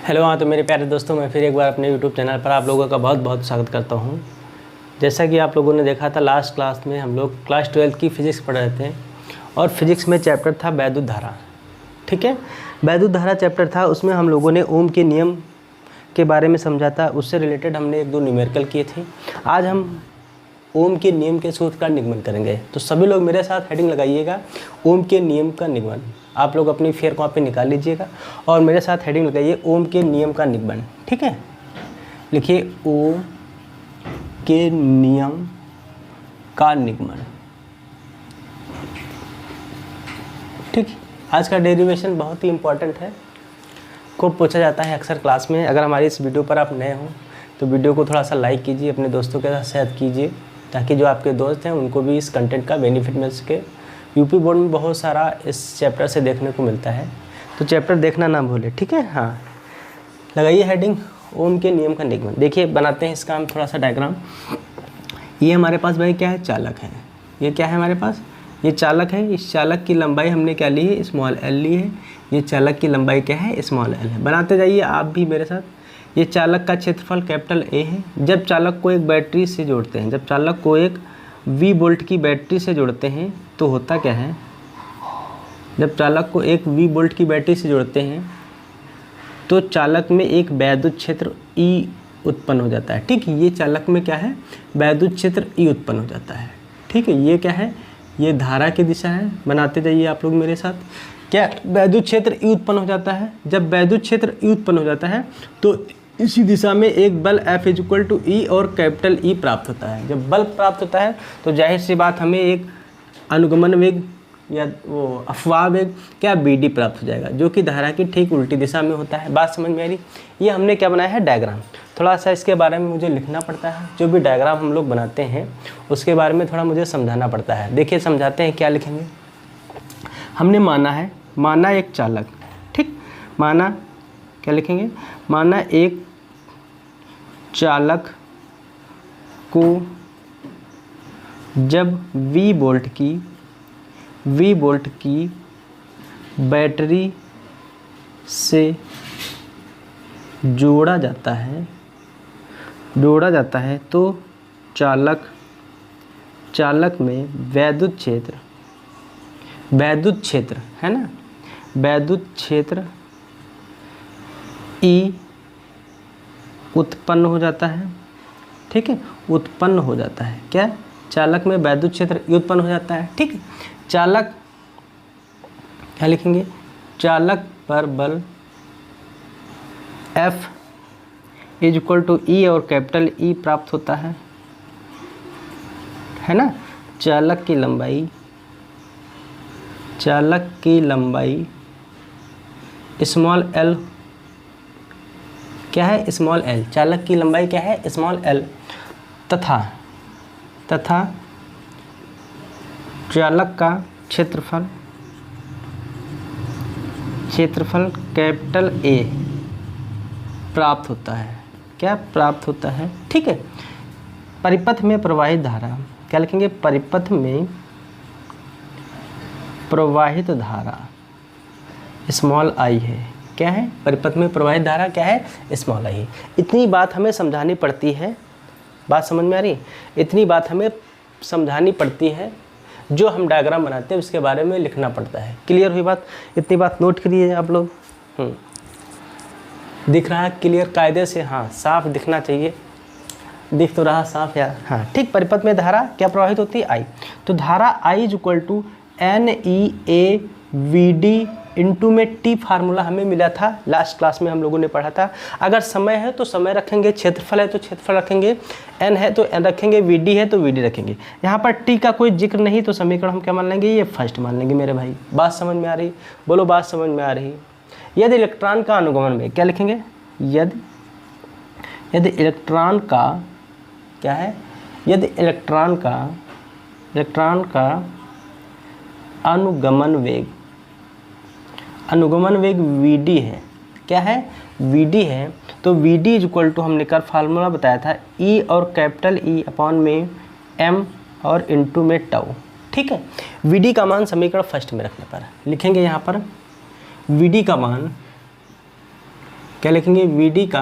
Hello हाँ, तो मेरे प्यारे दोस्तों, मैं फिर एक बार अपने यूट्यूब चैनल पर आप लोगों का बहुत बहुत स्वागत करता हूँ। जैसा कि आप लोगों ने देखा था, लास्ट क्लास में हम लोग क्लास 12 की फ़िज़िक्स पढ़ रहे थे और फिज़िक्स में चैप्टर था वैद्युत धारा। ठीक है, वैद्युत धारा चैप्टर था, उसमें हम लोगों ने ओम के नियम के बारे में समझा था। उससे रिलेटेड हमने एक दो न्यूमेरिकल किए थे। आज हम ओम के नियम के सूत्र का निगमन करेंगे। तो सभी लोग मेरे साथ हेडिंग लगाइएगा, ओम के नियम का निगमन। आप लोग अपनी फेयर कॉपी निकाल लीजिएगा और मेरे साथ हेडिंग लगाइए, ओम के नियम का निगमन। ठीक है, लिखिए ओम के नियम का निगमन। ठीक, आज का डेरिवेशन बहुत ही इम्पोर्टेंट है, को पूछा जाता है अक्सर क्लास में। अगर हमारी इस वीडियो पर आप नए हो तो वीडियो को थोड़ा सा लाइक कीजिए, अपने दोस्तों के साथ शेयर कीजिए, ताकि जो आपके दोस्त हैं उनको भी इस कंटेंट का बेनिफिट मिल सके। यूपी बोर्ड में बहुत सारा इस चैप्टर से देखने को मिलता है, तो चैप्टर देखना ना भूले। ठीक है, हाँ, लगाइए हेडिंग ओम के नियम का निगमन। देखिए, बनाते हैं इसका हम थोड़ा सा डायग्राम। ये हमारे पास भाई क्या है, चालक है। ये क्या है हमारे पास, ये चालक है। इस चालक की लंबाई हमने क्या ली है, स्मॉल एल ली है। ये चालक की लंबाई क्या है, स्मॉल एल है। बनाते जाइए आप भी मेरे साथ। ये चालक का क्षेत्रफल कैपिटल ए है। जब चालक को एक बैटरी से जोड़ते हैं, जब चालक को एक V वोल्ट की बैटरी से जोड़ते हैं तो होता क्या है, जब चालक को एक V वोल्ट की बैटरी से जोड़ते हैं तो चालक में एक वैद्युत क्षेत्र E उत्पन्न हो जाता है। ठीक, ये चालक में क्या है, वैद्युत क्षेत्र E उत्पन्न हो जाता है। ठीक है, ये क्या है, ये धारा की दिशा है। बनाते जाइए आप लोग मेरे साथ। क्या वैद्युत क्षेत्र E उत्पन्न हो जाता है। जब वैद्युत क्षेत्र E उत्पन्न हो जाता है तो इसी दिशा में एक बल F = E और कैपिटल E प्राप्त होता है। जब बल प्राप्त होता है तो जाहिर सी बात हमें एक अनुगमन वेग या वो अफवाह वेग क्या BD प्राप्त हो जाएगा, जो कि धारा की ठीक उल्टी दिशा में होता है। बात समझ में आ रही। ये हमने क्या बनाया है, डायग्राम। थोड़ा सा इसके बारे में मुझे लिखना पड़ता है। जो भी डायग्राम हम लोग बनाते हैं उसके बारे में थोड़ा मुझे समझाना पड़ता है। देखिए, समझाते हैं, क्या लिखेंगे। हमने माना एक चालक। ठीक, माना क्या लिखेंगे, माना एक चालक को जब V वोल्ट की बैटरी से जोड़ा जाता है तो चालक में वैद्युत क्षेत्र है ना, वैद्युत क्षेत्र E उत्पन्न हो जाता है। ठीक है, उत्पन्न हो जाता है। क्या, चालक में वैद्युत क्षेत्र E उत्पन्न हो जाता है। ठीक है, चालक क्या लिखेंगे, चालक पर बल F = E और कैपिटल E प्राप्त होता है ना। चालक की लंबाई स्मॉल एल क्या है, स्मॉल एल। चालक की लंबाई क्या है, स्मॉल एल। तथा चालक का क्षेत्रफल कैपिटल ए प्राप्त होता है। क्या प्राप्त होता है। ठीक है, परिपथ में प्रवाहित धारा क्या लिखेंगे, परिपथ में प्रवाहित धारा स्मॉल आई है। क्या है, परिपथ में प्रवाहित धारा क्या है, स्मॉल आई है। इतनी बात हमें समझानी पड़ती है। बात समझ में आ रही, इतनी बात हमें समझानी पड़ती है। जो हम डायग्राम बनाते हैं उसके बारे में लिखना पड़ता है। क्लियर हुई बात, इतनी बात नोट करिए आप लोग। दिख रहा है क्लियर कायदे से, हाँ, साफ दिखना चाहिए। दिख तो रहा साफ यार, हाँ। ठीक, परिपथ में धारा क्या प्रवाहित होती है, I। तो धारा I = NEAVD इंटू में T फार्मूला हमें मिला था, लास्ट क्लास में हम लोगों ने पढ़ा था। अगर समय है तो समय रखेंगे, क्षेत्रफल है तो क्षेत्रफल रखेंगे, N है तो N रखेंगे, VD है तो VD रखेंगे। यहाँ पर T का कोई जिक्र नहीं, तो समीकरण हम क्या मान लेंगे, ये फर्स्ट मान लेंगे मेरे भाई। बात समझ में आ रही, बोलो बात समझ में आ रही। यदि इलेक्ट्रॉन का अनुगमन में क्या लिखेंगे, यदि इलेक्ट्रॉन का क्या है, यदि इलेक्ट्रॉन का अनुगमन वेग VD है। क्या है, VD है। तो VD = हमने कर फार्मूला बताया था, E और कैपिटल E में M और इंटू में टाउ। ठीक है, VD का मान समीकरण फर्स्ट में रखने पर लिखेंगे। यहाँ पर VD का मान क्या लिखेंगे, VD का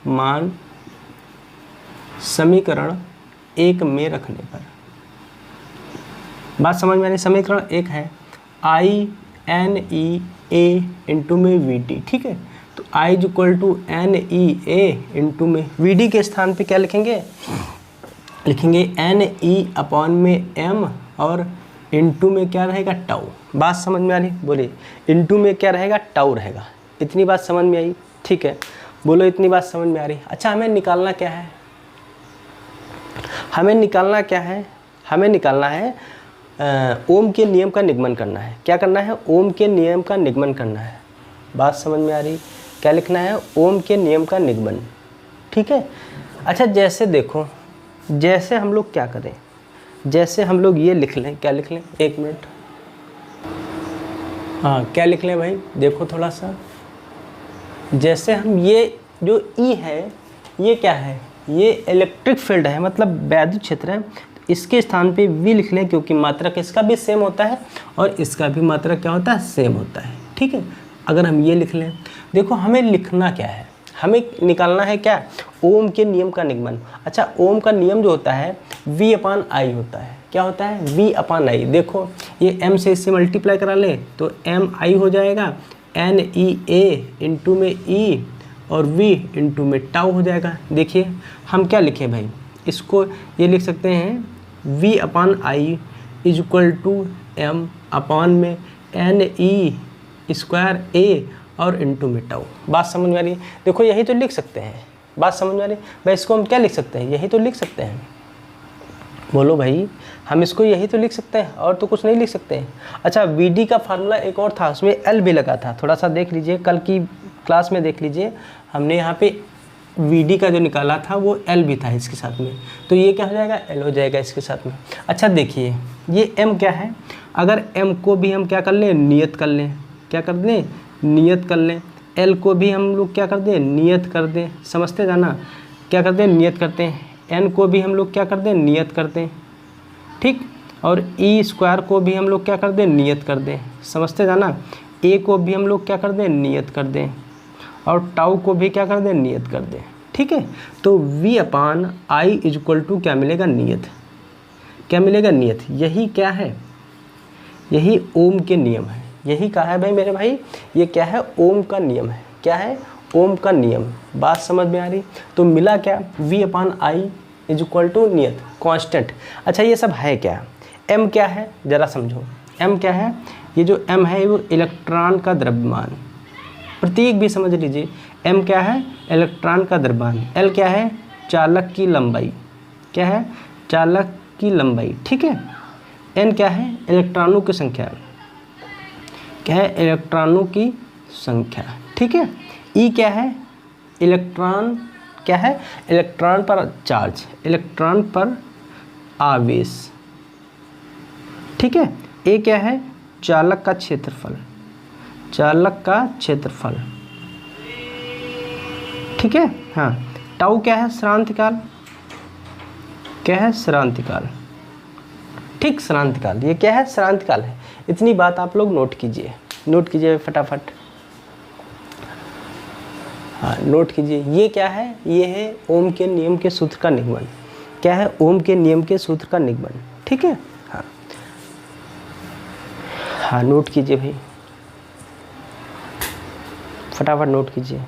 मान समीकरण 1 में रखने पर। बात समझ में आ रही, समीकरण 1 है INEA इंटू में VD, ठीक है। तो I equal to NEA into में VD के स्थान पे क्या लिखेंगे, लिखेंगे NE अपॉन में M और इंटू में क्या रहेगा, टाउ। बात समझ में आ रही, बोलिए। इंटू में क्या रहेगा, टाउ रहेगा। इतनी बात समझ में आई, ठीक है, बोलो इतनी बात समझ में आ रही। अच्छा, हमें निकालना क्या है, हमें निकालना क्या है, हमें निकालना है ओम के नियम का निगमन करना है। क्या करना है, ओम के नियम का निगमन करना है। बात समझ में आ रही, क्या लिखना है, ओम के नियम का निगमन, ठीक है। अच्छा, जैसे देखो, जैसे हम लोग क्या करें, जैसे हम लोग ये लिख लें, क्या लिख लें, एक मिनट, हाँ क्या लिख लें भाई, देखो थोड़ा सा। जैसे हम ये जो ई है, ये क्या है, ये इलेक्ट्रिक फील्ड है, मतलब वैद्युत क्षेत्र है। तो इसके स्थान पे वी लिख लें, क्योंकि मात्रक इसका भी सेम होता है और इसका भी मात्रक क्या होता है, सेम होता है, ठीक है। अगर हम ये लिख लें, देखो हमें लिखना क्या है, हमें निकालना है क्या, ओम के नियम का निगमन। अच्छा, ओम का नियम जो होता है V अपान आई होता है। क्या होता है, V अपान आई। देखो ये M से इससे मल्टीप्लाई करा ले तो MI हो जाएगा, NEA इंटू में E और V इंटू में टाउ हो जाएगा। देखिए हम क्या लिखें भाई, इसको ये लिख सकते हैं V upon I is equal to M upon में NE स्क्वायर A और इंटू में टाउ। बात समझ में आ रही है, देखो यही तो लिख सकते हैं। बात समझ में आ रही भाई, इसको हम क्या लिख सकते हैं, यही तो लिख सकते हैं। बोलो भाई, हम इसको यही तो लिख सकते हैं, और तो कुछ नहीं लिख सकते हैं। अच्छा, VD का फार्मूला एक और था, उसमें L भी लगा था, थोड़ा सा देख लीजिए, कल की क्लास में देख लीजिए, हमने यहाँ पे VD का जो निकाला था वो L भी था इसके साथ में, तो ये क्या हो जाएगा, L हो जाएगा इसके साथ में। अच्छा देखिए, ये M क्या है, अगर M को भी हम क्या कर लें, नियत कर लें, क्या कर दें, नियत कर लें। L को भी हम लोग क्या कर दें, नियत कर दें, समझते जाना, क्या करते हैं, नियत करते हैं। N को भी हम लोग क्या कर दें, नियत कर दें, ठीक। और E स्क्वायर को भी हम लोग क्या कर दें, नियत कर दें, समझते जाना। A को भी हम लोग क्या कर दें, नियत कर दें, और टाउ को भी क्या कर दें, नियत कर दें, ठीक है। तो V upon I is equal to क्या मिलेगा, नियत। क्या मिलेगा, नियत। यही क्या है, यही ओम के नियम है। यही कहा है भाई मेरे भाई, ये क्या है, ओम का नियम है। क्या है, ओम का नियम। बात समझ में आ रही, तो मिला क्या, V upon I is equal to नियत, कांस्टेंट। अच्छा, ये सब है क्या, M क्या है, ज़रा समझो। M क्या है, ये जो M है वो इलेक्ट्रॉन का द्रव्यमान, प्रतीक भी समझ लीजिए। M क्या है, इलेक्ट्रॉन का द्रव्यमान। L क्या है, चालक की लंबाई। क्या है, चालक की लंबाई, ठीक है। N क्या है, इलेक्ट्रॉनों की संख्या। क्या है, इलेक्ट्रॉनों की संख्या, ठीक है। E क्या है, इलेक्ट्रॉन, क्या है, इलेक्ट्रॉन पर चार्ज, इलेक्ट्रॉन पर आवेश, ठीक है। A क्या है, चालक का क्षेत्रफल, चालक का क्षेत्रफल, ठीक है। हाँ, टाउ क्या है, श्रांतिकाल। क्या है, श्रांतिकाल, ठीक, श्रांतिकाल। ये क्या है, श्रांतिकाल है। इतनी बात आप लोग नोट कीजिए, नोट कीजिए फटाफट, हाँ नोट कीजिए। ये क्या है, ये है ओम के नियम के सूत्र का निगमन। क्या है, ओम के नियम के सूत्र का निगमन, ठीक है। हाँ हाँ, नोट कीजिए भाई, फटाफट नोट कीजिए।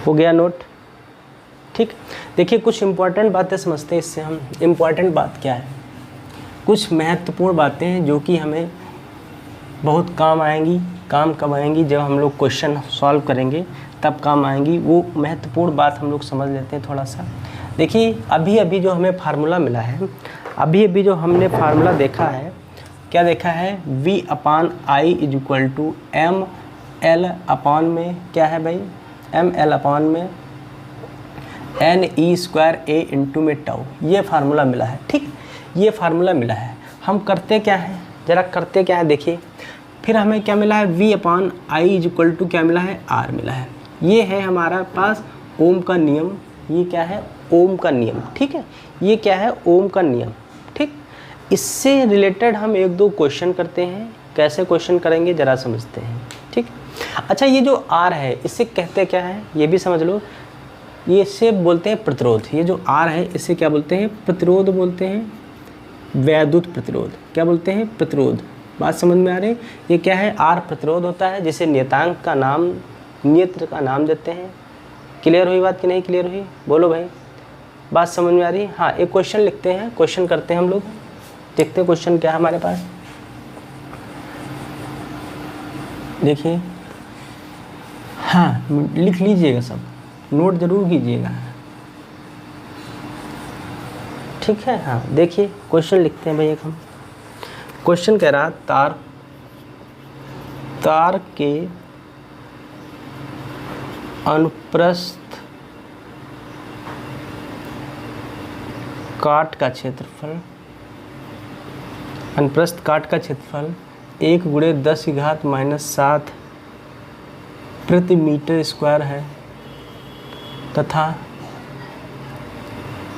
हो गया नोट, ठीक। देखिए कुछ इम्पॉर्टेंट बातें समझते हैं इससे हम। इम्पॉर्टेंट बात क्या है, कुछ महत्वपूर्ण बातें हैं जो कि हमें बहुत काम आएंगी। काम कब आएंगी, जब हम लोग क्वेश्चन सॉल्व करेंगे तब काम आएंगी। वो महत्वपूर्ण बात हम लोग समझ लेते हैं थोड़ा सा। देखिए अभी अभी जो हमें फार्मूला मिला है, अभी अभी जो हमने फार्मूला देखा है, क्या देखा है, V upon I is equal to M L अपान में क्या है भाई, M L अपान में NE स्क्वायर A इंटू में टाउ। ये फार्मूला मिला है, ठीक। ये फार्मूला मिला है। हम करते क्या है, ज़रा करते क्या है देखिए। फिर हमें क्या मिला है, V upon I is equal to क्या मिला है, R मिला है। ये है हमारा पास ओम का नियम, ये क्या है, ओम का नियम। ठीक है, ये क्या है, ओम का नियम। ठीक, इससे रिलेटेड हम एक दो क्वेश्चन करते हैं। कैसे क्वेश्चन करेंगे जरा समझते हैं। ठीक, अच्छा ये जो आर है इससे कहते क्या है ये भी समझ लो। ये इससे बोलते हैं प्रतिरोध। ये जो आर है इससे क्या बोलते हैं, प्रतिरोध बोलते हैं, वैद्युत प्रतिरोध। क्या बोलते हैं, प्रतिरोध। बात समझ में आ रही है। ये क्या है, आर प्रतिरोध होता है, जिसे नियतांक का नाम, नियत्र का नाम देते हैं। क्लियर हुई बात कि नहीं क्लियर हुई, बोलो भाई, बात समझ में आ रही है। हाँ, एक क्वेश्चन लिखते हैं, क्वेश्चन करते हैं हम लोग, देखते हैं क्वेश्चन क्या है हमारे पास। देखिए, हाँ लिख लीजिएगा, सब नोट जरूर कीजिएगा। ठीक है, हाँ देखिए क्वेश्चन लिखते हैं भाई। एक हम क्वेश्चन कह रहा, तार के अनुप्रस्थ काट का क्षेत्रफल, अनुप्रस्थ काट का क्षेत्रफल 1 × 10⁻⁷ प्रति मीटर स्क्वायर है तथा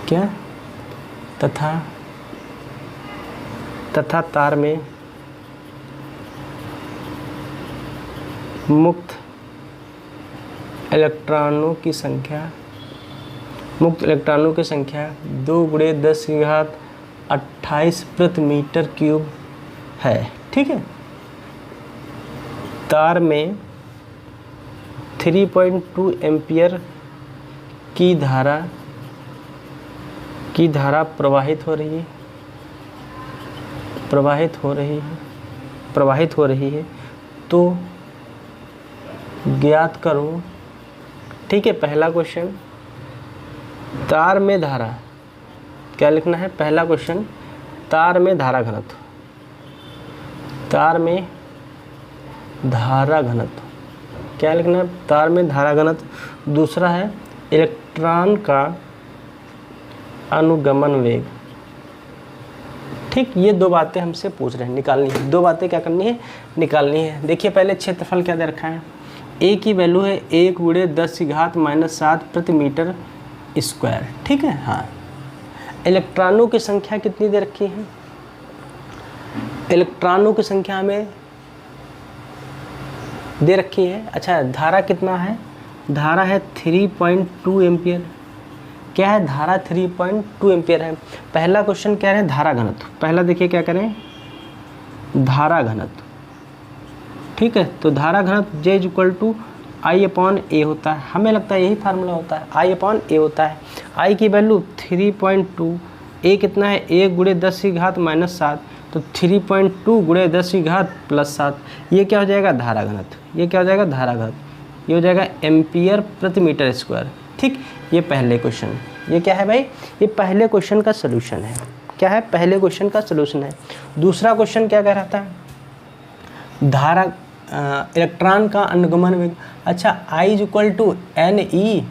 क्या, तथा तार में मुक्त इलेक्ट्रॉनों की संख्या 2 × 10⁻28 प्रति मीटर क्यूब है। ठीक है, तार में 3.2 एम्पियर की धारा प्रवाहित हो रही है तो ज्ञात करो। ठीक है, पहला क्वेश्चन, तार में धारा, क्या लिखना है, पहला क्वेश्चन, तार में धारा घनत्व, तार में धारा घनत्व क्या लिखना है, तार में धारा घनत्व। दूसरा है इलेक्ट्रॉन का अनुगमन वेग। ठीक, ये दो बातें हमसे पूछ रहे हैं, निकालनी है। दो बातें क्या करनी है, निकालनी है। देखिए पहले क्षेत्रफल क्या दे रखा है, ए की वैल्यू है 1 × 10⁻⁷ प्रति मीटर स्क्वायर। ठीक है, हाँ इलेक्ट्रॉनों की संख्या कितनी दे रखी है, इलेक्ट्रॉनों की संख्या हमें दे रखी है। अच्छा, धारा कितना है, धारा है 3.2 एम्पियर। क्या है, धारा 3.2 एम्पियर है। पहला क्वेश्चन क्या है, धारा घनत्व। पहला देखिए क्या करें, धारा घनत्व। ठीक है, तो धारा घनत्व J = I/A होता है। हमें लगता है यही फार्मूला होता है, I/A होता है। I की वैल्यू 3.2, A कितना है, 1 × 10⁻⁷, तो 3.2 × 10⁻+7, ये क्या हो जाएगा, धारा घनत्व। ये क्या हो जाएगा, धारा घनत्व। ये हो जाएगा एम्पियर प्रति मीटर स्क्वायर। ठीक, ये पहले क्वेश्चन, ये क्या है भाई, ये पहले क्वेश्चन का सलूशन है। क्या है, पहले क्वेश्चन का सलूशन है। दूसरा क्वेश्चन क्या कह रहा था, धारा इलेक्ट्रॉन का अनुगमन वेग। अच्छा, I = NE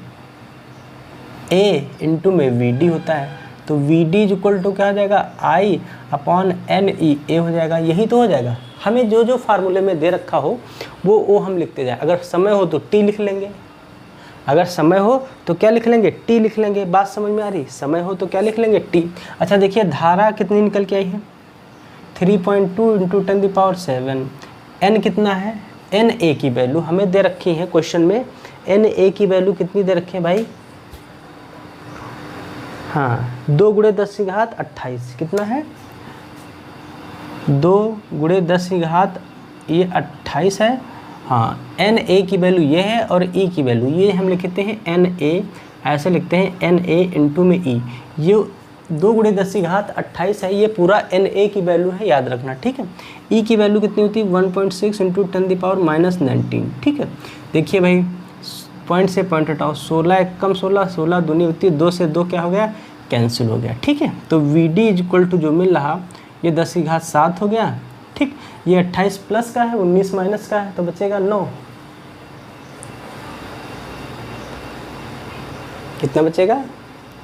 A × में VD होता है, तो VD = क्या हो जाएगा, I/NE A हो जाएगा। यही तो हो जाएगा। हमें जो जो फार्मूले में दे रखा हो वो हम लिखते जाए। अगर समय हो तो T लिख लेंगे, अगर समय हो तो क्या लिख लेंगे, T लिख लेंगे। बात समझ में आ रही, समय हो तो क्या लिख लेंगे, T। अच्छा देखिए, धारा कितनी निकल के आई है, 3.2 × 10⁻⁷। N कितना है, Na की वैल्यू हमें दे रखी है क्वेश्चन में। Na की वैल्यू कितनी दे रखी है भाई, हाँ 2 × 10⁻28 कितना है, 2 × 10⁻28 है। हाँ, Na की वैल्यू ये है और E की वैल्यू ये हम लिखते हैं Na, ऐसे लिखते हैं Na × में E। ये 2 × 10⁻28 है, ये पूरा Na की वैल्यू है, याद रखना। ठीक है, E की वैल्यू कितनी होती है, 1.6 × 10⁻⁻19। ठीक है, देखिए भाई, पॉइंट से पॉइंट हटाओ, 16 × 1 = 16, 16 दूनी होती है 2 से 2 क्या हो गया, कैंसिल हो गया। ठीक है, तो VD = जो मिल रहा ये 10�7 हो गया। ठीक, ये 28 प्लस का है, 19 माइनस का है, तो बचेगा 9। कितना बचेगा,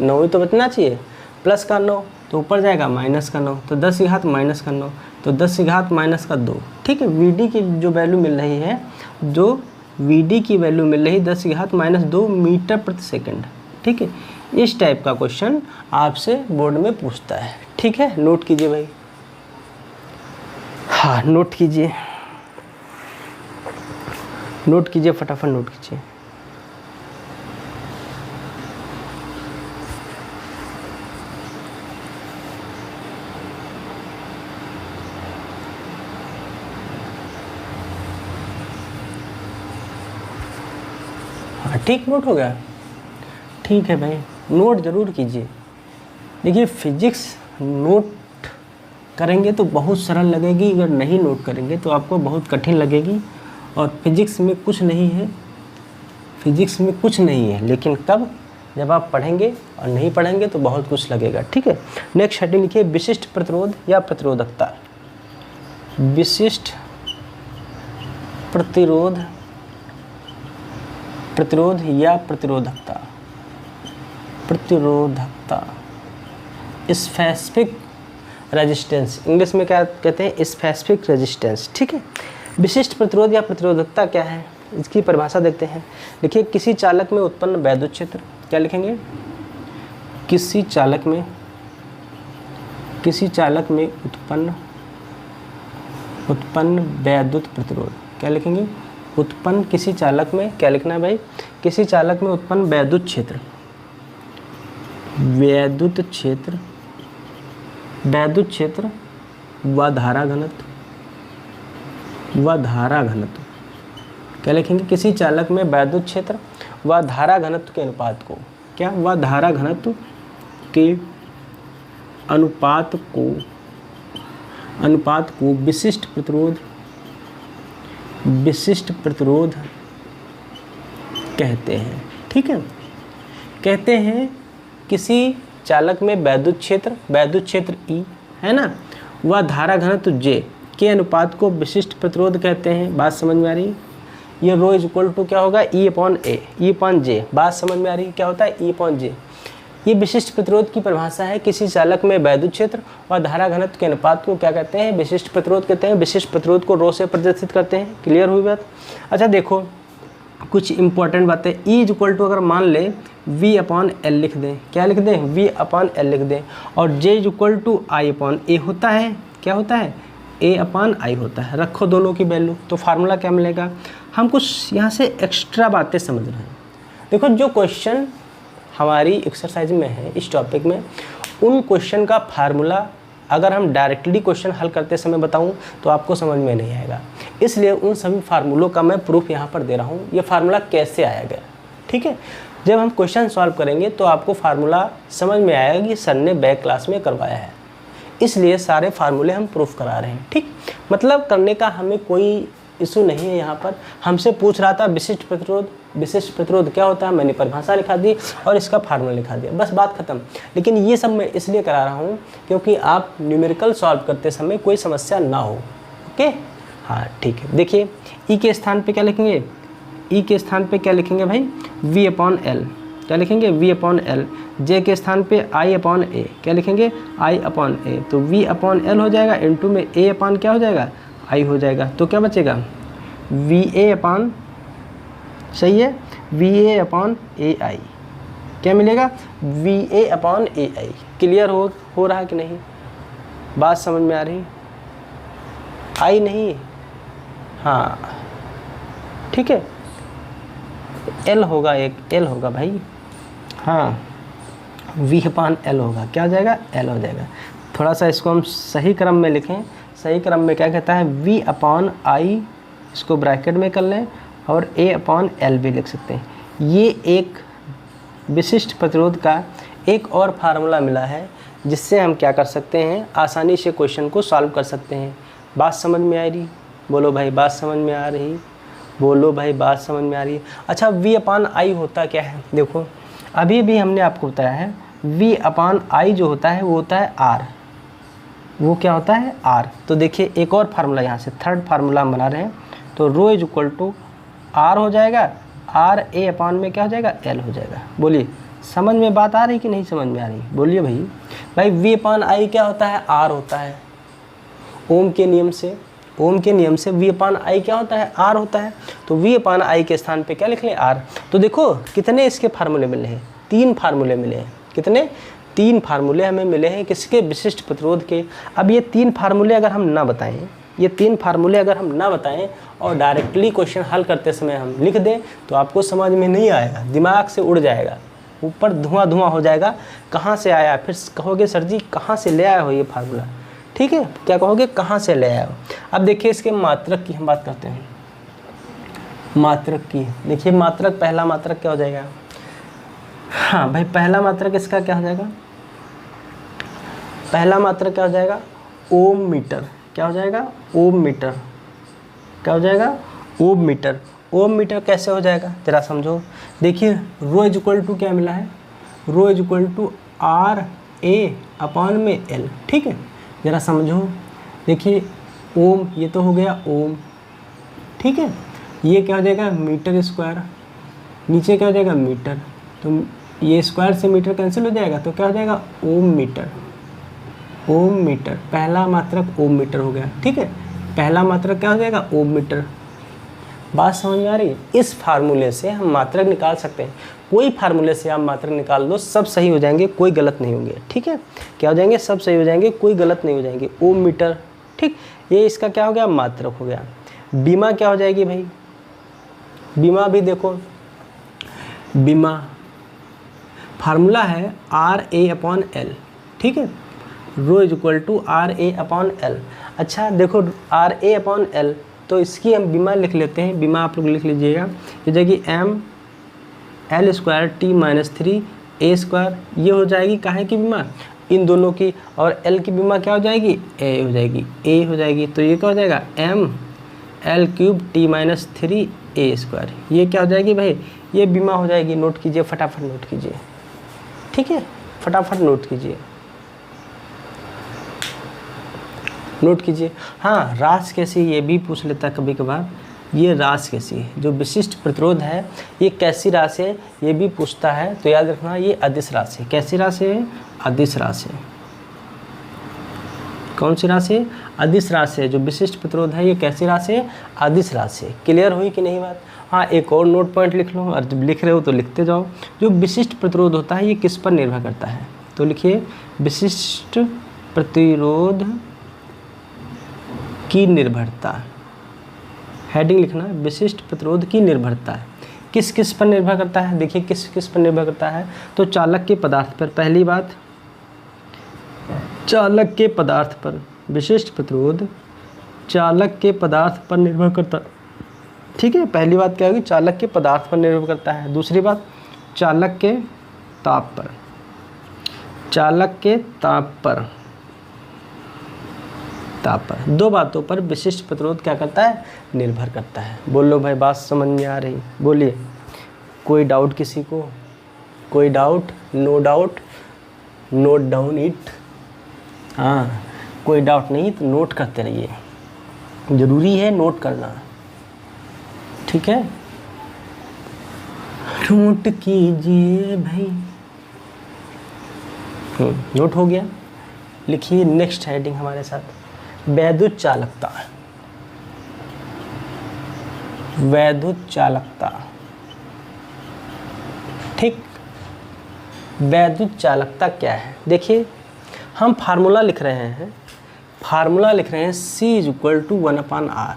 9 ही तो बचना चाहिए। प्लस का 9 तो ऊपर जाएगा माइनस का 9, तो 10⁻⁻ -9, तो 10⁻⁻ -2। ठीक है, VD की जो वैल्यू मिल रही है, जो VD की वैल्यू मिल रही 10⁻⁻2 मीटर प्रति सेकंड। ठीक है, इस टाइप का क्वेश्चन आपसे बोर्ड में पूछता है। ठीक है, नोट कीजिए भाई, हाँ नोट कीजिए, नोट कीजिए, फटाफट नोट कीजिए। हाँ ठीक, नोट हो गया। ठीक है भाई, नोट ज़रूर कीजिए। देखिए फिजिक्स नोट करेंगे तो बहुत सरल लगेगी, अगर नहीं नोट करेंगे तो आपको बहुत कठिन लगेगी। और फिजिक्स में कुछ नहीं है, फिजिक्स में कुछ नहीं है, लेकिन कब, जब आप पढ़ेंगे, और नहीं पढ़ेंगे तो बहुत कुछ लगेगा। ठीक है, नेक्स्ट हेडिंग लिखिए, विशिष्ट प्रतिरोध या प्रतिरोधकता। विशिष्ट प्रतिरोध, प्रतिरोध या प्रतिरोधकता, प्रतिरोधकता, स्पेसिफिक रेजिस्टेंस, इंग्लिश में क्या कहते हैं, स्पेसिफिक रेजिस्टेंस। ठीक है, विशिष्ट प्रतिरोध या प्रतिरोधकता क्या है, इसकी परिभाषा देखते हैं। देखिए, किसी चालक में उत्पन्न वैद्युत क्षेत्र, क्या लिखेंगे, किसी चालक में उत्पन्न वैद्युत प्रतिरोध, क्या लिखेंगे, उत्पन्न किसी चालक में, क्या लिखना है भाई, किसी चालक में उत्पन्न वैद्युत क्षेत्र, वैद्युत क्षेत्र, वैद्युत क्षेत्र व धारा घनत्व, व धारा घनत्व, क्या लिखेंगे, किसी चालक में वैद्युत क्षेत्र व धारा घनत्व के अनुपात को, क्या, व धारा घनत्व के अनुपात को विशिष्ट प्रतिरोध कहते हैं। ठीक है, कहते हैं किसी चालक में वैद्युत क्षेत्र E है ना, वह धारा घनत्व J के अनुपात को विशिष्ट प्रतिरोध कहते हैं। बात समझ में आ रही है, ये रो इज इक्वल टू क्या होगा, E/J। बात समझ में आ रही है, क्या होता है, E/J। ये विशिष्ट प्रतिरोध की परिभाषा है, किसी चालक में वैद्युत क्षेत्र और धारा घनत्व के अनुपात को क्या कहते हैं, विशिष्ट प्रतिरोध कहते हैं। विशिष्ट प्रतिरोध को रो से प्रदर्शित करते हैं। क्लियर हुई बात। अच्छा देखो कुछ इंपॉर्टेंट बातें, E = अगर मान ले V/L लिख दें, क्या लिख दें, V/L लिख दें, और J = I/A होता है, क्या होता है, A/I होता है। रखो दोनों की वैल्यू, तो फार्मूला क्या मिलेगा। हम कुछ यहाँ से एक्स्ट्रा बातें समझ रहे हैं। देखो जो क्वेश्चन हमारी एक्सरसाइज में है इस टॉपिक में, उन क्वेश्चन का फार्मूला अगर हम डायरेक्टली क्वेश्चन हल करते समय बताऊं तो आपको समझ में नहीं आएगा, इसलिए उन सभी फार्मूलों का मैं प्रूफ यहाँ पर दे रहा हूँ, ये फार्मूला कैसे आया गया। ठीक है, जब हम क्वेश्चन सॉल्व करेंगे तो आपको फार्मूला समझ में आएगा कि सर ने बैक क्लास में करवाया है, इसलिए सारे फार्मूले हम प्रूफ करा रहे हैं। ठीक, मतलब करने का हमें कोई इशू नहीं है। यहाँ पर हमसे पूछ रहा था विशिष्ट प्रतिरोध, विशिष्ट प्रतिरोध क्या होता है, मैंने परिभाषा लिखा दी और इसका फार्मूला लिखा दिया, बस बात खत्म। लेकिन ये सब मैं इसलिए करा रहा हूँ क्योंकि आप न्यूमेरिकल सॉल्व करते समय कोई समस्या ना हो। ओके, हाँ ठीक है। देखिए ई के स्थान पे क्या लिखेंगे, ई के स्थान पे क्या लिखेंगे भाई, V/L, क्या लिखेंगे, V/L। जे के स्थान पे I/A, क्या लिखेंगे, I/A। तो V/L हो जाएगा, इनटू में A/ क्या हो जाएगा, I हो जाएगा। तो क्या बचेगा, VA/, सही है, VA/AI। क्या मिलेगा, VA/AI। क्लियर हो रहा है कि नहीं, बात समझ में आ रही, आई नहीं, हाँ ठीक है, L होगा, एक L होगा भाई, हाँ V/L होगा, क्या हो जाएगा, L हो जाएगा। थोड़ा सा इसको हम सही क्रम में लिखें, सही क्रम में क्या कहता है, V/I, इसको ब्रैकेट में कर लें, और A/L भी लिख सकते हैं। ये एक विशिष्ट प्रतिरोध का एक और फार्मूला मिला है जिससे हम क्या कर सकते हैं, आसानी से क्वेश्चन को सॉल्व कर सकते हैं। बात समझ में आ रही, बोलो भाई बात समझ में आ रही, बोलो भाई बात समझ में आ रही है। अच्छा V/I होता क्या है, देखो अभी भी हमने आपको बताया है, V/I जो होता है वो होता है R, वो क्या होता है, R। तो देखिए एक और फार्मूला यहाँ से थर्ड फार्मूला हम बना रहे हैं, तो रो इज इक्वल टू R हो जाएगा, RA/ में क्या हो जाएगा, L हो जाएगा। बोलिए समझ में बात आ रही कि नहीं समझ में आ रही, बोलिए भाई। भाई V/I क्या होता है, R होता है। ओम के नियम से V/I क्या होता है, R होता है। तो V/I के स्थान पे क्या लिख लें, R। तो देखो कितने इसके फार्मूले मिले हैं, 3 फार्मूले मिले हैं। कितने? 3 फार्मूले हमें मिले हैं किसके? विशिष्ट प्रतिरोध के। अब ये 3 फार्मूले अगर हम ना बताएं, ये 3 फार्मूले अगर हम ना बताएं और डायरेक्टली क्वेश्चन हल करते समय हम लिख दें तो आपको समझ में नहीं आएगा, दिमाग से उड़ जाएगा, ऊपर धुआं धुआं हो जाएगा। कहाँ से आया? फिर कहोगे सर जी कहाँ से ले आए हो ये फार्मूला? ठीक है, क्या कहोगे? कहाँ से ले आए हो? अब देखिए इसके मात्रक की हम बात करते हैं। मात्रक की देखिए, मात्रक, पहला मात्रक क्या हो जाएगा? हाँ भाई, पहला मात्रक इसका क्या हो जाएगा? पहला मात्रक क्या हो जाएगा? ओम मीटर। क्या हो जाएगा? ओम मीटर। क्या हो जाएगा? ओम मीटर। ओम मीटर कैसे हो जाएगा जरा समझो। देखिए रो इज इक्वल टू क्या मिला है? Rho is equal to R A upon में एल। ठीक है, जरा समझो। देखिए ओम, ये तो हो गया ओम। ठीक है, ये क्या हो जाएगा? Metre square. नीचे क्या हो जाएगा? मीटर। तो ये स्क्वायर से मीटर कैंसिल हो जाएगा, तो क्या हो जाएगा? ओम मीटर। ओम मीटर, पहला मात्रक ओम मीटर हो गया। ठीक है, पहला मात्रक क्या हो जाएगा? ओम मीटर। बात समझ में आ रही है? इस फार्मूले से हम मात्रक निकाल सकते हैं। कोई फार्मूले से आप मात्रक निकाल दो, सब सही हो जाएंगे, कोई गलत नहीं होंगे। ठीक है, क्या हो जाएंगे? सब सही हो जाएंगे, कोई गलत नहीं हो जाएंगे। ओम मीटर। ठीक, ये इसका क्या हो गया? मात्रक हो गया। बीमा क्या हो जाएगी भाई? बीमा भी देखो, बीमा फार्मूला है आर ए अपॉन एल। ठीक है, rho is equal to R A upon L. अच्छा देखो, आर ए अपॉन एल, तो इसकी हम बीमा लिख लेते हैं। बीमा आप लोग लिख लीजिएगा, ये जाएगी M L square T minus 3 A square. ये हो जाएगी काहे की बीमा? इन दोनों की। और एल की बीमा क्या हो जाएगी? ए हो जाएगी, ए हो जाएगी। तो ये क्या हो जाएगा? M L cube T minus 3 A square. ये क्या हो जाएगी भाई? ये बीमा हो जाएगी। नोट कीजिए, फटाफट नोट कीजिए। ठीक है, फटाफट नोट कीजिए, नोट कीजिए। हाँ, राशि कैसी, ये भी पूछ लेता है कभी कभार। ये राशि कैसी, जो विशिष्ट प्रतिरोध है, ये कैसी राशि है, ये भी पूछता है। तो याद रखना, ये अदिश राशि है। कैसी राशि है? अदिश राशि। कौन सी राशि है? अदिश राशि है। जो विशिष्ट प्रतिरोध है, ये कैसी राशि है? अदिश राशि। क्लियर हुई कि नहीं बात? हाँ, एक और नोट पॉइंट लिख लो, और जब लिख रहे हो तो लिखते जाओ। जो विशिष्ट प्रतिरोध होता है, ये किस पर निर्भर करता है? तो लिखिए, विशिष्ट प्रतिरोध की निर्भरता। हेडिंग लिखना, विशिष्ट प्रतिरोध की निर्भरता। किस किस पर निर्भर करता है? देखिए किस किस पर निर्भर करता है। तो चालक के पदार्थ पर। पहली बात, चालक के पदार्थ पर। विशिष्ट प्रतिरोध चालक के पदार्थ पर निर्भर करता है। ठीक है, पहली बात क्या होगी? चालक के पदार्थ पर निर्भर करता है। दूसरी बात, चालक के ताप पर। चालक के ताप पर, ताप पर। दो बातों पर विशिष्ट प्रतिरोध क्या करता है? निर्भर करता है। बोलो भाई, बात समझ में आ रही? बोलिए, कोई डाउट किसी को? कोई doubt? No doubt, note down it. हाँ, कोई डाउट नहीं तो नोट करते रहिए, जरूरी है नोट करना। ठीक है, नोट कीजिए भाई। नोट हो गया? लिखिए नेक्स्ट हेडिंग हमारे साथ, वैद्युत चालकता। वैद्युत चालकता। ठीक, वैद्युत चालकता क्या है? देखिए हम फार्मूला लिख रहे हैं, फार्मूला लिख रहे हैं C is equal to 1/R।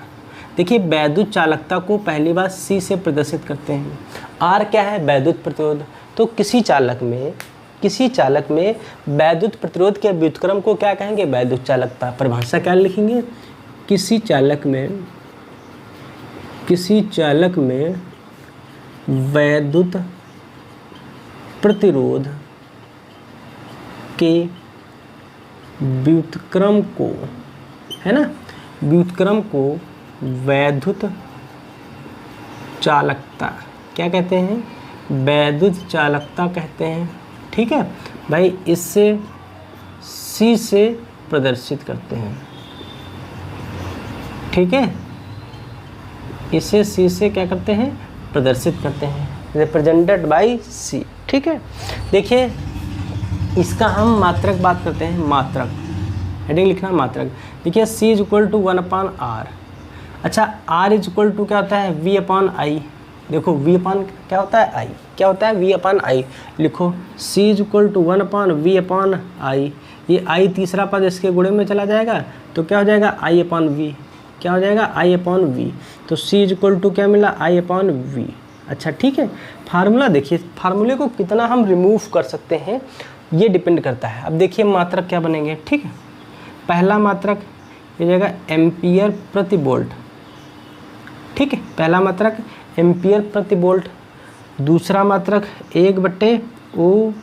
देखिए वैद्युत चालकता को पहली बार C से प्रदर्शित करते हैं। R क्या है? वैद्युत प्रतिरोध। तो किसी चालक में वैद्युत प्रतिरोध के व्युत्क्रम को क्या कहेंगे? वैद्युत चालकता। परिभाषा क्या लिखेंगे? किसी चालक में वैद्युत प्रतिरोध के व्युत्क्रम को, है ना, व्युत्क्रम को वैद्युत चालकता क्या कहते हैं? वैद्युत चालकता कहते हैं। ठीक है भाई, इससे C से प्रदर्शित करते हैं। ठीक है, इसे C से क्या करते हैं? प्रदर्शित करते हैं, रिप्रेजेंटेड बाय C। ठीक है, देखिए इसका हम मात्रक बात करते हैं। मात्रक, हेडिंग लिखना मात्रक। देखिए C is equal to 1/R। अच्छा, R इज इक्वल टू क्या होता है? V/I। देखो v अपान क्या होता है i, क्या होता है v अपान i, लिखो c is equal to 1 upon v upon i, ये i तीसरा पद इसके गुणे में चला जाएगा तो क्या हो जाएगा i अपान v, क्या हो जाएगा i अपान v, तो c इज इक्वल टू क्या मिला i अपान v। अच्छा ठीक है, फार्मूला देखिए, फार्मूले को कितना हम रिमूव कर सकते हैं ये डिपेंड करता है। अब देखिए मात्रक क्या बनेंगे, ठीक है, पहला मात्रक ये जाएगा एम्पियर प्रति वोल्ट, ठीक है, पहला मात्रक एम्पियर प्रति वोल्ट, दूसरा मात्रक 1/O,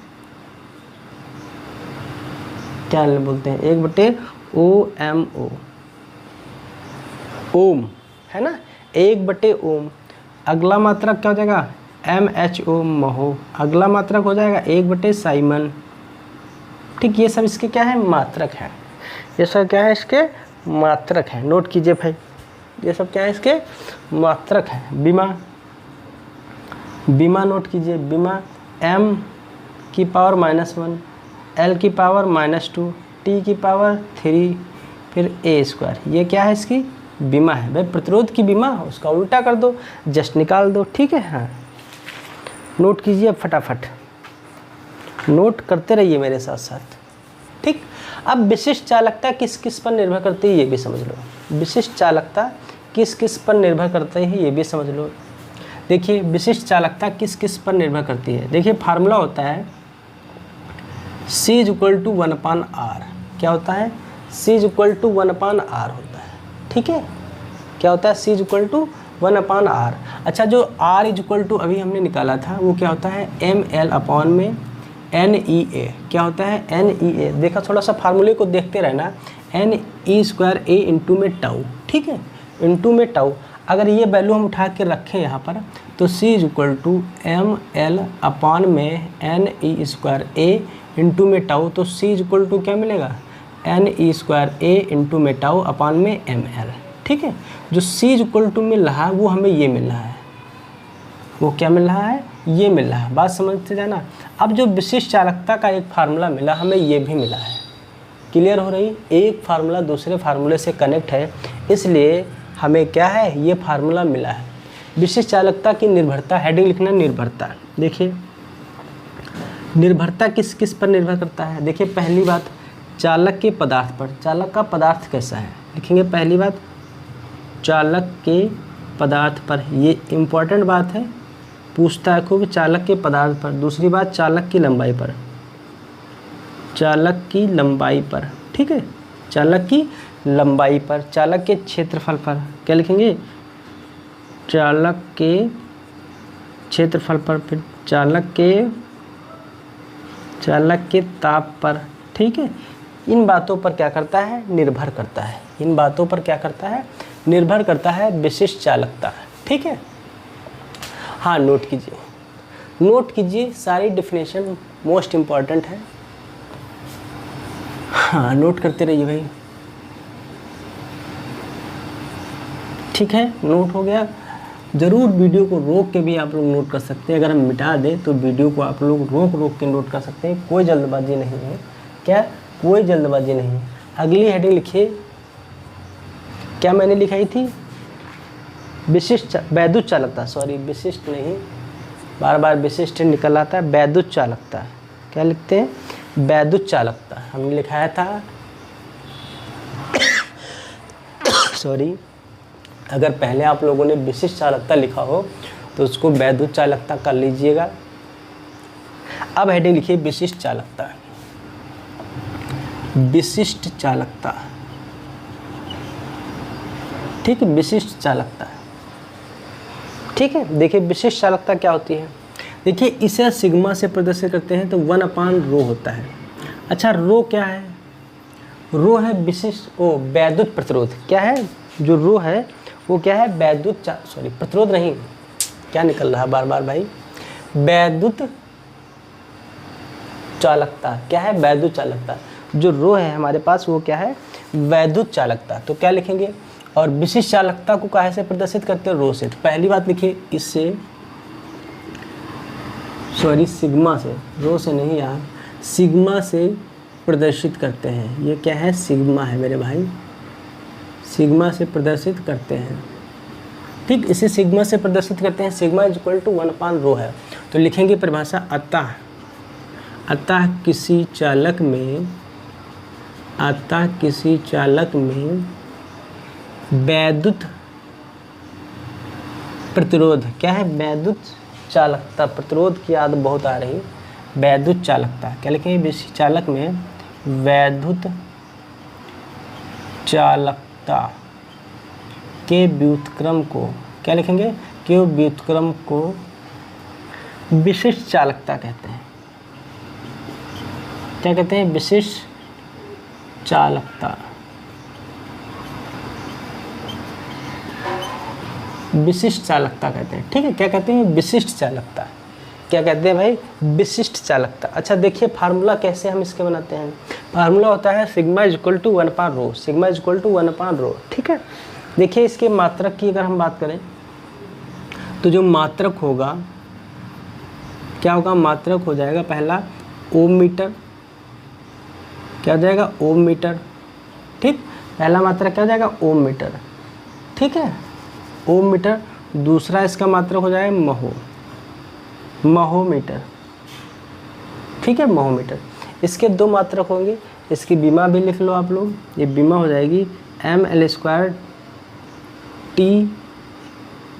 क्या बोलते हैं 1/OMO, ओम है ना, 1/ओम। अगला मात्रक क्या हो जाएगा MHO, महो। अगला मात्रक हो जाएगा 1/साइमन, ठीक, ये सब इसके क्या है मात्रक है, ये सब क्या है इसके मात्रक है, नोट कीजिए भाई, ये सब क्या है इसके मात्रक है। बीमा, बीमा नोट कीजिए, बीमा m की पावर -1, l की पावर -2, t की पावर 3, फिर a², ये क्या है इसकी बीमा है भाई, प्रतिरोध की बीमा, उसका उल्टा कर दो, जस्ट निकाल दो, ठीक है। हाँ नोट कीजिए अब फटाफट, नोट करते रहिए मेरे साथ साथ, ठीक। अब विशिष्ट चालकता किस किस पर निर्भर करती है ये भी समझ लो, विशिष्ट चालकता किस किस पर निर्भर करते हैं ये भी समझ लो। देखिए विशिष्ट चालकता किस किस पर निर्भर करती है, देखिए फार्मूला होता है C is equal to 1/R, क्या होता है C is equal to 1/R होता है, ठीक है, क्या होता है C is equal to 1/R। अच्छा जो R इज इक्वल टू अभी हमने निकाला था वो क्या होता है ML अपॉन में NEA, क्या होता है NEA, देखा थोड़ा सा फार्मूले को देखते रहना, NE² A इंटू में टाउ, ठीक है, इंटू में टाउ। अगर ये वैल्यू हम उठा के रखें यहाँ पर तो C is equal to ML upon में NE² A इंटू में टाउ, तो C इज इक्वल टू क्या मिलेगा NE² A इंटू में टाउ अपॉन में ML, ठीक है। जो C इज इक्वल टू मिल रहा है वो हमें ये मिल रहा है, वो क्या मिल रहा है ये मिल रहा है, बात समझते जाना। अब जो विशिष्ट चालकता का एक फार्मूला मिला हमें ये भी मिला है, क्लियर हो रही, एक फार्मूला दूसरे फार्मूले से कनेक्ट है, इसलिए हमें क्या है ये फार्मूला मिला है। विशिष्ट चालकता की निर्भरता, हेडिंग लिखना निर्भरता, देखिए निर्भरता किस किस पर निर्भर करता है। देखिए पहली बात चालक के पदार्थ पर, चालक का पदार्थ कैसा है लिखेंगे, पहली बात चालक के पदार्थ पर, ये इम्पॉर्टेंट बात है, पूछता है खूब चालक के पदार्थ पर। दूसरी बात चालक की लंबाई पर, चालक की लंबाई पर, ठीक है, चालक की लंबाई पर, चालक के क्षेत्रफल पर, क्या लिखेंगे चालक के क्षेत्रफल पर, फिर चालक के ताप पर, ठीक है। इन बातों पर क्या करता है निर्भर करता है, इन बातों पर क्या करता है निर्भर करता है विशिष्ट चालकता, ठीक है। हाँ नोट कीजिए, नोट कीजिए, सारी डेफिनेशन मोस्ट इम्पॉर्टेंट है, हाँ नोट करते रहिए भाई, ठीक है, नोट हो गया। ज़रूर वीडियो को रोक के भी आप लोग नोट कर सकते हैं, अगर हम मिटा दें तो वीडियो को आप लोग रोक के नोट कर सकते हैं, कोई जल्दबाजी नहीं है, क्या कोई जल्दबाजी नहीं है। अगली हेडिंग लिखिए, क्या मैंने लिखाई थी विशिष्ट वैद्युत चालकता, सॉरी विशिष्ट नहीं, बार बार विशिष्ट निकल आता है, वैद्युत चालकता, क्या लिखते हैं वैद्युत चालकता, हमने लिखाया था सॉरी, अगर पहले आप लोगों ने विशिष्ट चालकता लिखा हो तो उसको वैद्युत चालकता कर लीजिएगा। अब हेडिंग लिखिए विशिष्ट चालकता, विशिष्ट चालकता, ठीक है, विशिष्ट चालकता, ठीक है। देखिए विशिष्ट चालकता क्या होती है, देखिए इसे सिग्मा से प्रदर्शित करते हैं तो 1/ρ होता है। अच्छा रो क्या है, रो है विशिष्ट वैद्युत प्रतिरोध, क्या है जो रो है वो क्या है वैद्युत सॉरी प्रतिरोध नहीं, क्या निकल रहा है बार बार भाई, वैद्युत चालकता, क्या है वैद्युत चालकता, जो रो है हमारे पास वो क्या है वैद्युत चालकता, तो क्या लिखेंगे। और विशिष्ट चालकता को काहे से प्रदर्शित करते हैं रो से, तो पहली बात लिखिए इससे, सॉरी सिग्मा से, रो से नहीं यार, सिग्मा से प्रदर्शित करते हैं, ये क्या है सिग्मा है मेरे भाई, सिग्मा से प्रदर्शित करते हैं, ठीक, इसे सिग्मा से प्रदर्शित करते हैं। सिग्मा इज इक्वल टू 1/ρ है। तो लिखेंगे परिभाषा, अतः किसी चालक में वैद्युत प्रतिरोध, क्या है, वैद्युत चालकता, प्रतिरोध की याद बहुत आ रही, वैद्युत चालकता, क्या लिखेंगे, किसी चालक में वैद्युत चालकता के व्युत्क्रम को, क्या लिखेंगे, के व्युत्क्रम को विशिष्ट चालकता कहते हैं। क्या कहते हैं, विशिष्ट चालकता, विशिष्ट चालकता कहते हैं। ठीक है, क्या कहते हैं, विशिष्ट चालकता, क्या कहते हैं भाई, विशिष्ट चालकता। अच्छा देखिए फार्मूला कैसे हम इसके बनाते हैं। फार्मूला होता है sigma is equal to 1/ρ, sigma is equal to 1/ρ। ठीक है, देखिए इसके मात्रक की अगर हम बात करें तो जो मात्रक होगा, क्या होगा, मात्रक हो जाएगा पहला ओम मीटर, क्या हो जाएगा, ओम मीटर। ठीक, पहला मात्रक क्या हो जाएगा, ओम मीटर। ठीक है, ओम मीटर। दूसरा इसका मात्रक हो जाएगा महोमीटर। ठीक है, महोमीटर। इसके दो मात्रक होंगे, इसकी बीमा भी लिख लो आप लोग, ये बीमा हो जाएगी ml² t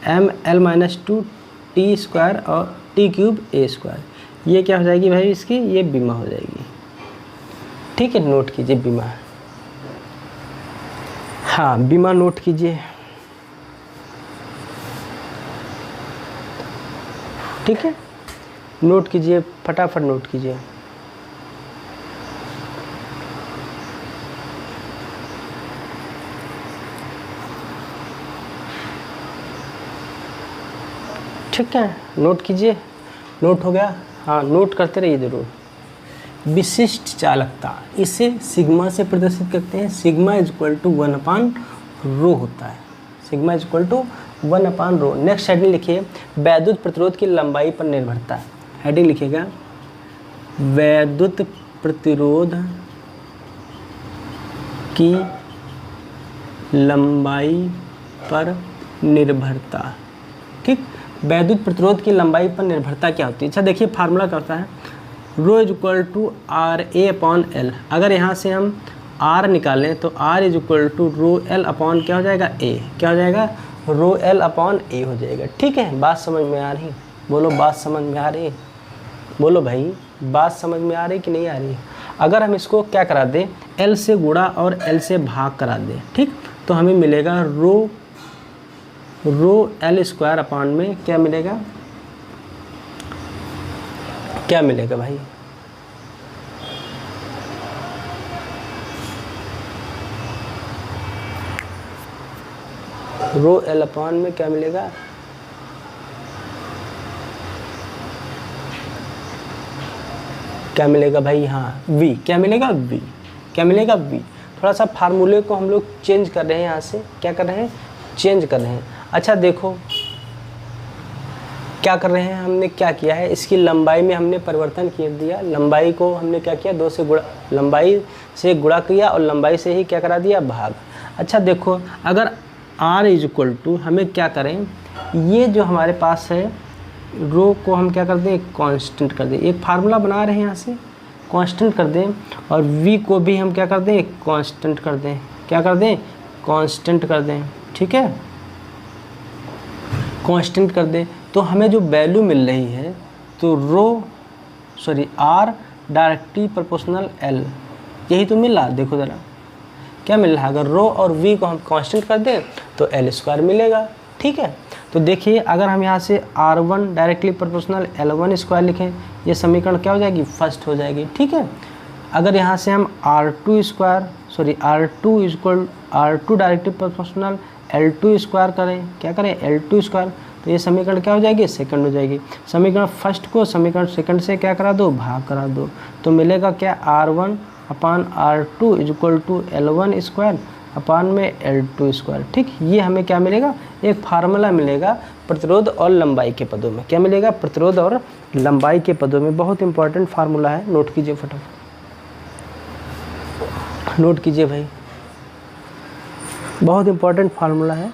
ml-2 t² और t³ a²। ये क्या हो जाएगी भाई इसकी, ये बीमा हो जाएगी। ठीक है, नोट कीजिए बीमा, हाँ बीमा नोट कीजिए। ठीक है, नोट कीजिए, फटाफट नोट कीजिए। ठीक है, नोट कीजिए, नोट हो गया, हाँ नोट करते रहिए ज़रूर। विशिष्ट चालकता, इसे सिग्मा से प्रदर्शित करते हैं। सिग्मा इज इक्वल टू 1/ρ होता है, sigma is equal to 1/ρ। Next heading लिखिए, वैद्युत प्रतिरोध की लंबाई पर निर्भरता। हेडिंग लिखिएगा, वैद्युत प्रतिरोध की लंबाई पर निर्भरता। ठीक, वैद्युत प्रतिरोध की लंबाई पर निर्भरता क्या होती है। अच्छा देखिए फार्मूला क्या होता है, ρ इज इक्वल टू RA/L। अगर यहाँ से हम R निकालें तो R is equal to ρL upon क्या हो जाएगा, A। क्या हो जाएगा, ρL/A हो जाएगा। ठीक है, बात समझ में आ रही, बोलो बात समझ में आ रही, बोलो भाई बात समझ में आ रही कि नहीं आ रही। अगर हम इसको क्या करा दें, L से गुणा और L से भाग करा दें, ठीक, तो हमें मिलेगा ρL² अपॉन में क्या मिलेगा, क्या मिलेगा भाई, ρL अपॉन में क्या मिलेगा, क्या मिलेगा भाई, हाँ V, क्या मिलेगा V, क्या मिलेगा V। थोड़ा सा फार्मूले को हम लोग चेंज कर रहे हैं, यहाँ से क्या कर रहे हैं, चेंज कर रहे हैं। अच्छा देखो क्या कर रहे हैं, हमने क्या किया है, इसकी लंबाई में हमने परिवर्तन कर दिया। लंबाई को हमने क्या किया, 2 से गुणा, लंबाई से गुणा किया और लंबाई से ही क्या करा दिया, भाग। अच्छा देखो अगर R इज इक्वल टू, हमें क्या करें, ये जो हमारे पास है रो को हम क्या कर दें, कांस्टेंट कर दें। एक फार्मूला बना रहे हैं, यहाँ से कांस्टेंट कर दें, और V को भी हम क्या कर दें, कांस्टेंट कर दें। क्या कर दें, कांस्टेंट कर दें। ठीक है, कांस्टेंट कर दें तो हमें जो वैल्यू मिल रही है, तो R डायरेक्टली प्रोपोर्शनल L, यही तो मिल रहा। देखो ज़रा क्या मिल रहा है, अगर रो और V को हम कांस्टेंट कर दें तो L² मिलेगा। ठीक है, तो देखिए अगर हम यहाँ से R1 डायरेक्टली प्रोपोर्शनल L1² लिखें, ये समीकरण क्या हो जाएगी, फर्स्ट हो जाएगी। ठीक है, अगर यहाँ से हम R2 डायरेक्टली प्रोपोर्शनल L2² करें, क्या करें, L2², तो ये समीकरण क्या हो जाएगी, सेकंड हो जाएगी। समीकरण फर्स्ट को समीकरण सेकंड से क्या करा दो, भाग करा दो, तो मिलेगा क्या, R1 upon R2 is equal to L1² upon में L2²। ठीक, ये हमें क्या मिलेगा, एक फार्मूला मिलेगा प्रतिरोध और लंबाई के पदों में। क्या मिलेगा, प्रतिरोध और लंबाई के पदों में। बहुत इंपॉर्टेंट फार्मूला है, नोट कीजिए फटाफट, नोट कीजिए भाई, बहुत इंपॉर्टेंट फार्मूला है।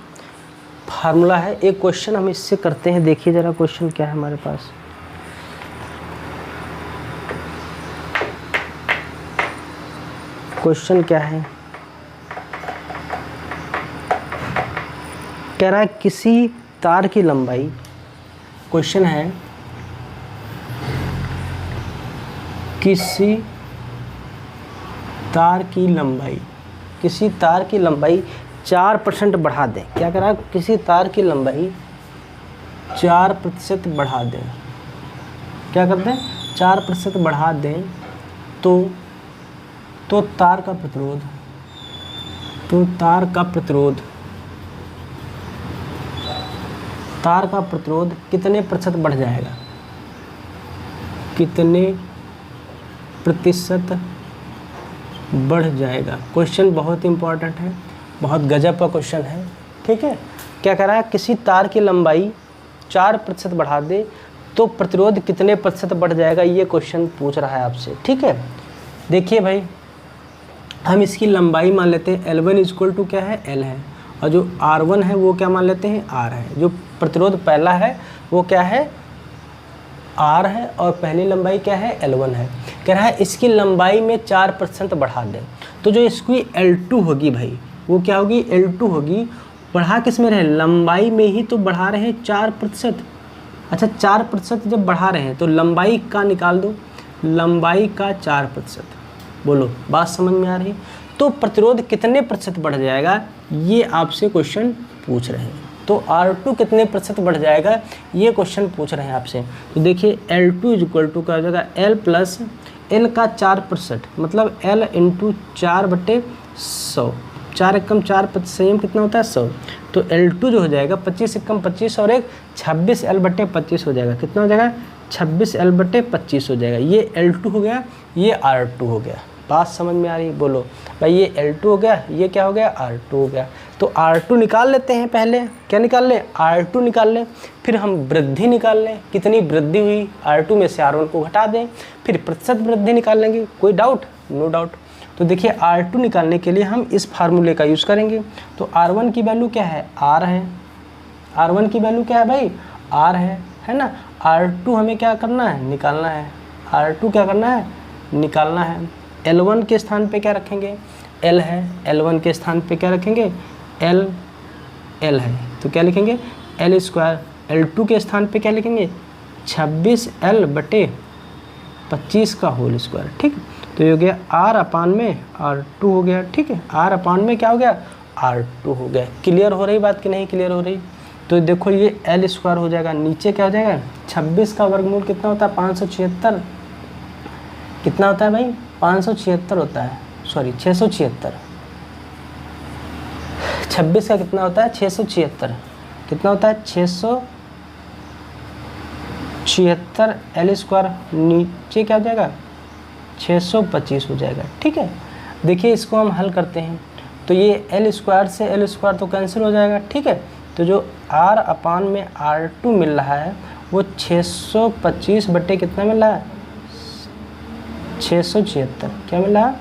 फार्मूला है। एक क्वेश्चन हम इससे करते हैं, देखिए ज़रा क्वेश्चन क्या है हमारे पास। क्वेश्चन क्या है, कह रहा है किसी तार की लंबाई, क्वेश्चन है किसी तार की लंबाई, किसी तार की लंबाई 4% बढ़ा दें। क्या कह रहा है, किसी तार की लंबाई 4% बढ़ा दें। क्या कर दें, 4% बढ़ा दें तो तार का प्रतिरोध, तार का प्रतिरोध कितने प्रतिशत बढ़ जाएगा, कितने प्रतिशत बढ़ जाएगा। क्वेश्चन बहुत इंपॉर्टेंट है, बहुत गजब का क्वेश्चन है। ठीक है, क्या कह रहा है, किसी तार की लंबाई 4% बढ़ा दे तो प्रतिरोध कितने प्रतिशत बढ़ जाएगा, ये क्वेश्चन पूछ रहा है आपसे। ठीक है, देखिए भाई, हम इसकी लंबाई मान लेते हैं L1 इक्वल टू क्या है, L है, और जो R1 है वो क्या मान लेते हैं, R है। जो प्रतिरोध पहला है वो क्या है, R है, और पहली लंबाई क्या है, L1 है। कह रहा है इसकी लंबाई में 4% बढ़ा दें, तो जो इसकी L2 होगी भाई, वो क्या होगी, L2 होगी। बढ़ा किस में रहे, लंबाई में ही तो बढ़ा रहे हैं 4%। अच्छा, 4% जब बढ़ा रहे हैं तो लंबाई का निकाल दो, लंबाई का 4%। बोलो, बात समझ में आ रही। तो प्रतिरोध कितने प्रतिशत बढ़ जाएगा, ये आपसे क्वेश्चन पूछ रहे हैं। तो R2 कितने प्रतिशत बढ़ जाएगा, ये क्वेश्चन पूछ रहे हैं आपसे। तो देखिए L2 इक्वल टू क्या हो जाएगा, L प्लस L का 4%, मतलब L इंटू 4/100, 4 एकम 4 संयम कितना होता है, 100। तो L2 जो हो जाएगा 25 एकम 25 और 1 26 L/25 हो जाएगा। कितना हो जाएगा, 26 L/25 हो जाएगा। ये L2 हो गया, ये R2 हो गया। बात समझ में आ रही, बोलो भाई, ये L2 हो गया, ये क्या हो गया, R2 हो गया। तो R2 निकाल लेते हैं पहले, क्या निकाल लें, R2 निकाल लें, फिर हम वृद्धि निकाल लें, कितनी वृद्धि हुई, R2 में से R1 को घटा दें, फिर प्रतिशत वृद्धि निकाल लेंगे। कोई डाउट, नो डाउट। तो देखिए R2 निकालने के लिए हम इस फार्मूले का यूज़ करेंगे। तो R1 की वैल्यू क्या है, R है, R1 की वैल्यू क्या है भाई, R है ना। R2 हमें क्या करना है, निकालना है। R2 क्या करना है, निकालना है। L1 के स्थान पे क्या रखेंगे, L है, L1 के स्थान पे क्या रखेंगे, L है, तो क्या लिखेंगे, L स्क्वायर। L2 के स्थान पे क्या लिखेंगे, 26 L/25 का होल स्क्वायर। ठीक, तो ये हो गया R/में R2 हो गया। ठीक है, R/में क्या हो गया, R2 हो गया। क्लियर हो रही बात कि नहीं क्लियर हो रही। तो देखो ये L स्क्वायर हो जाएगा, नीचे क्या हो जाएगा, 26 का वर्गमूल कितना होता है, 576। कितना होता है भाई, 576 होता है, सॉरी 676। 26 का कितना होता है, 676। कितना होता है, 676 L स्क्वायर, नीचे क्या हो जाएगा, 625 हो जाएगा। ठीक है, देखिए इसको हम हल करते हैं तो ये L स्क्वायर से L स्क्वायर तो कैंसिल हो जाएगा। ठीक है, तो जो R/में R2 मिल रहा है वो 625 बटे कितना मिल रहा है, 676। क्या मिल रहा है,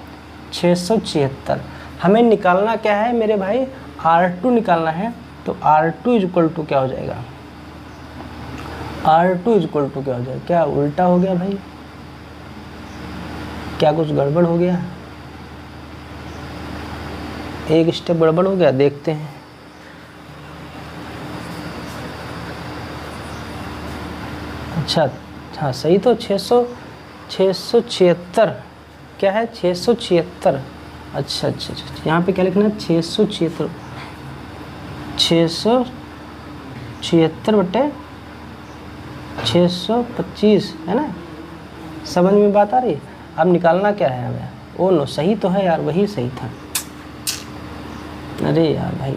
676। हमें निकालना क्या है मेरे भाई, R2 निकालना है। तो R2 इक्वल टू क्या हो जाएगा, R2 इक्वल टू क्या हो जाएगा, क्या उल्टा हो गया भाई, क्या कुछ गड़बड़ हो गया, एक स्टेप गड़बड़ हो गया, देखते हैं। अच्छा हाँ सही, तो 676 क्या है, 676। अच्छा, यहाँ पे क्या लिखना है, 676 बटे 625 है ना। समझ में बात आ रही है। अब निकालना क्या है हमें, ओ नो सही तो है यार, वही सही था। अरे यार भाई,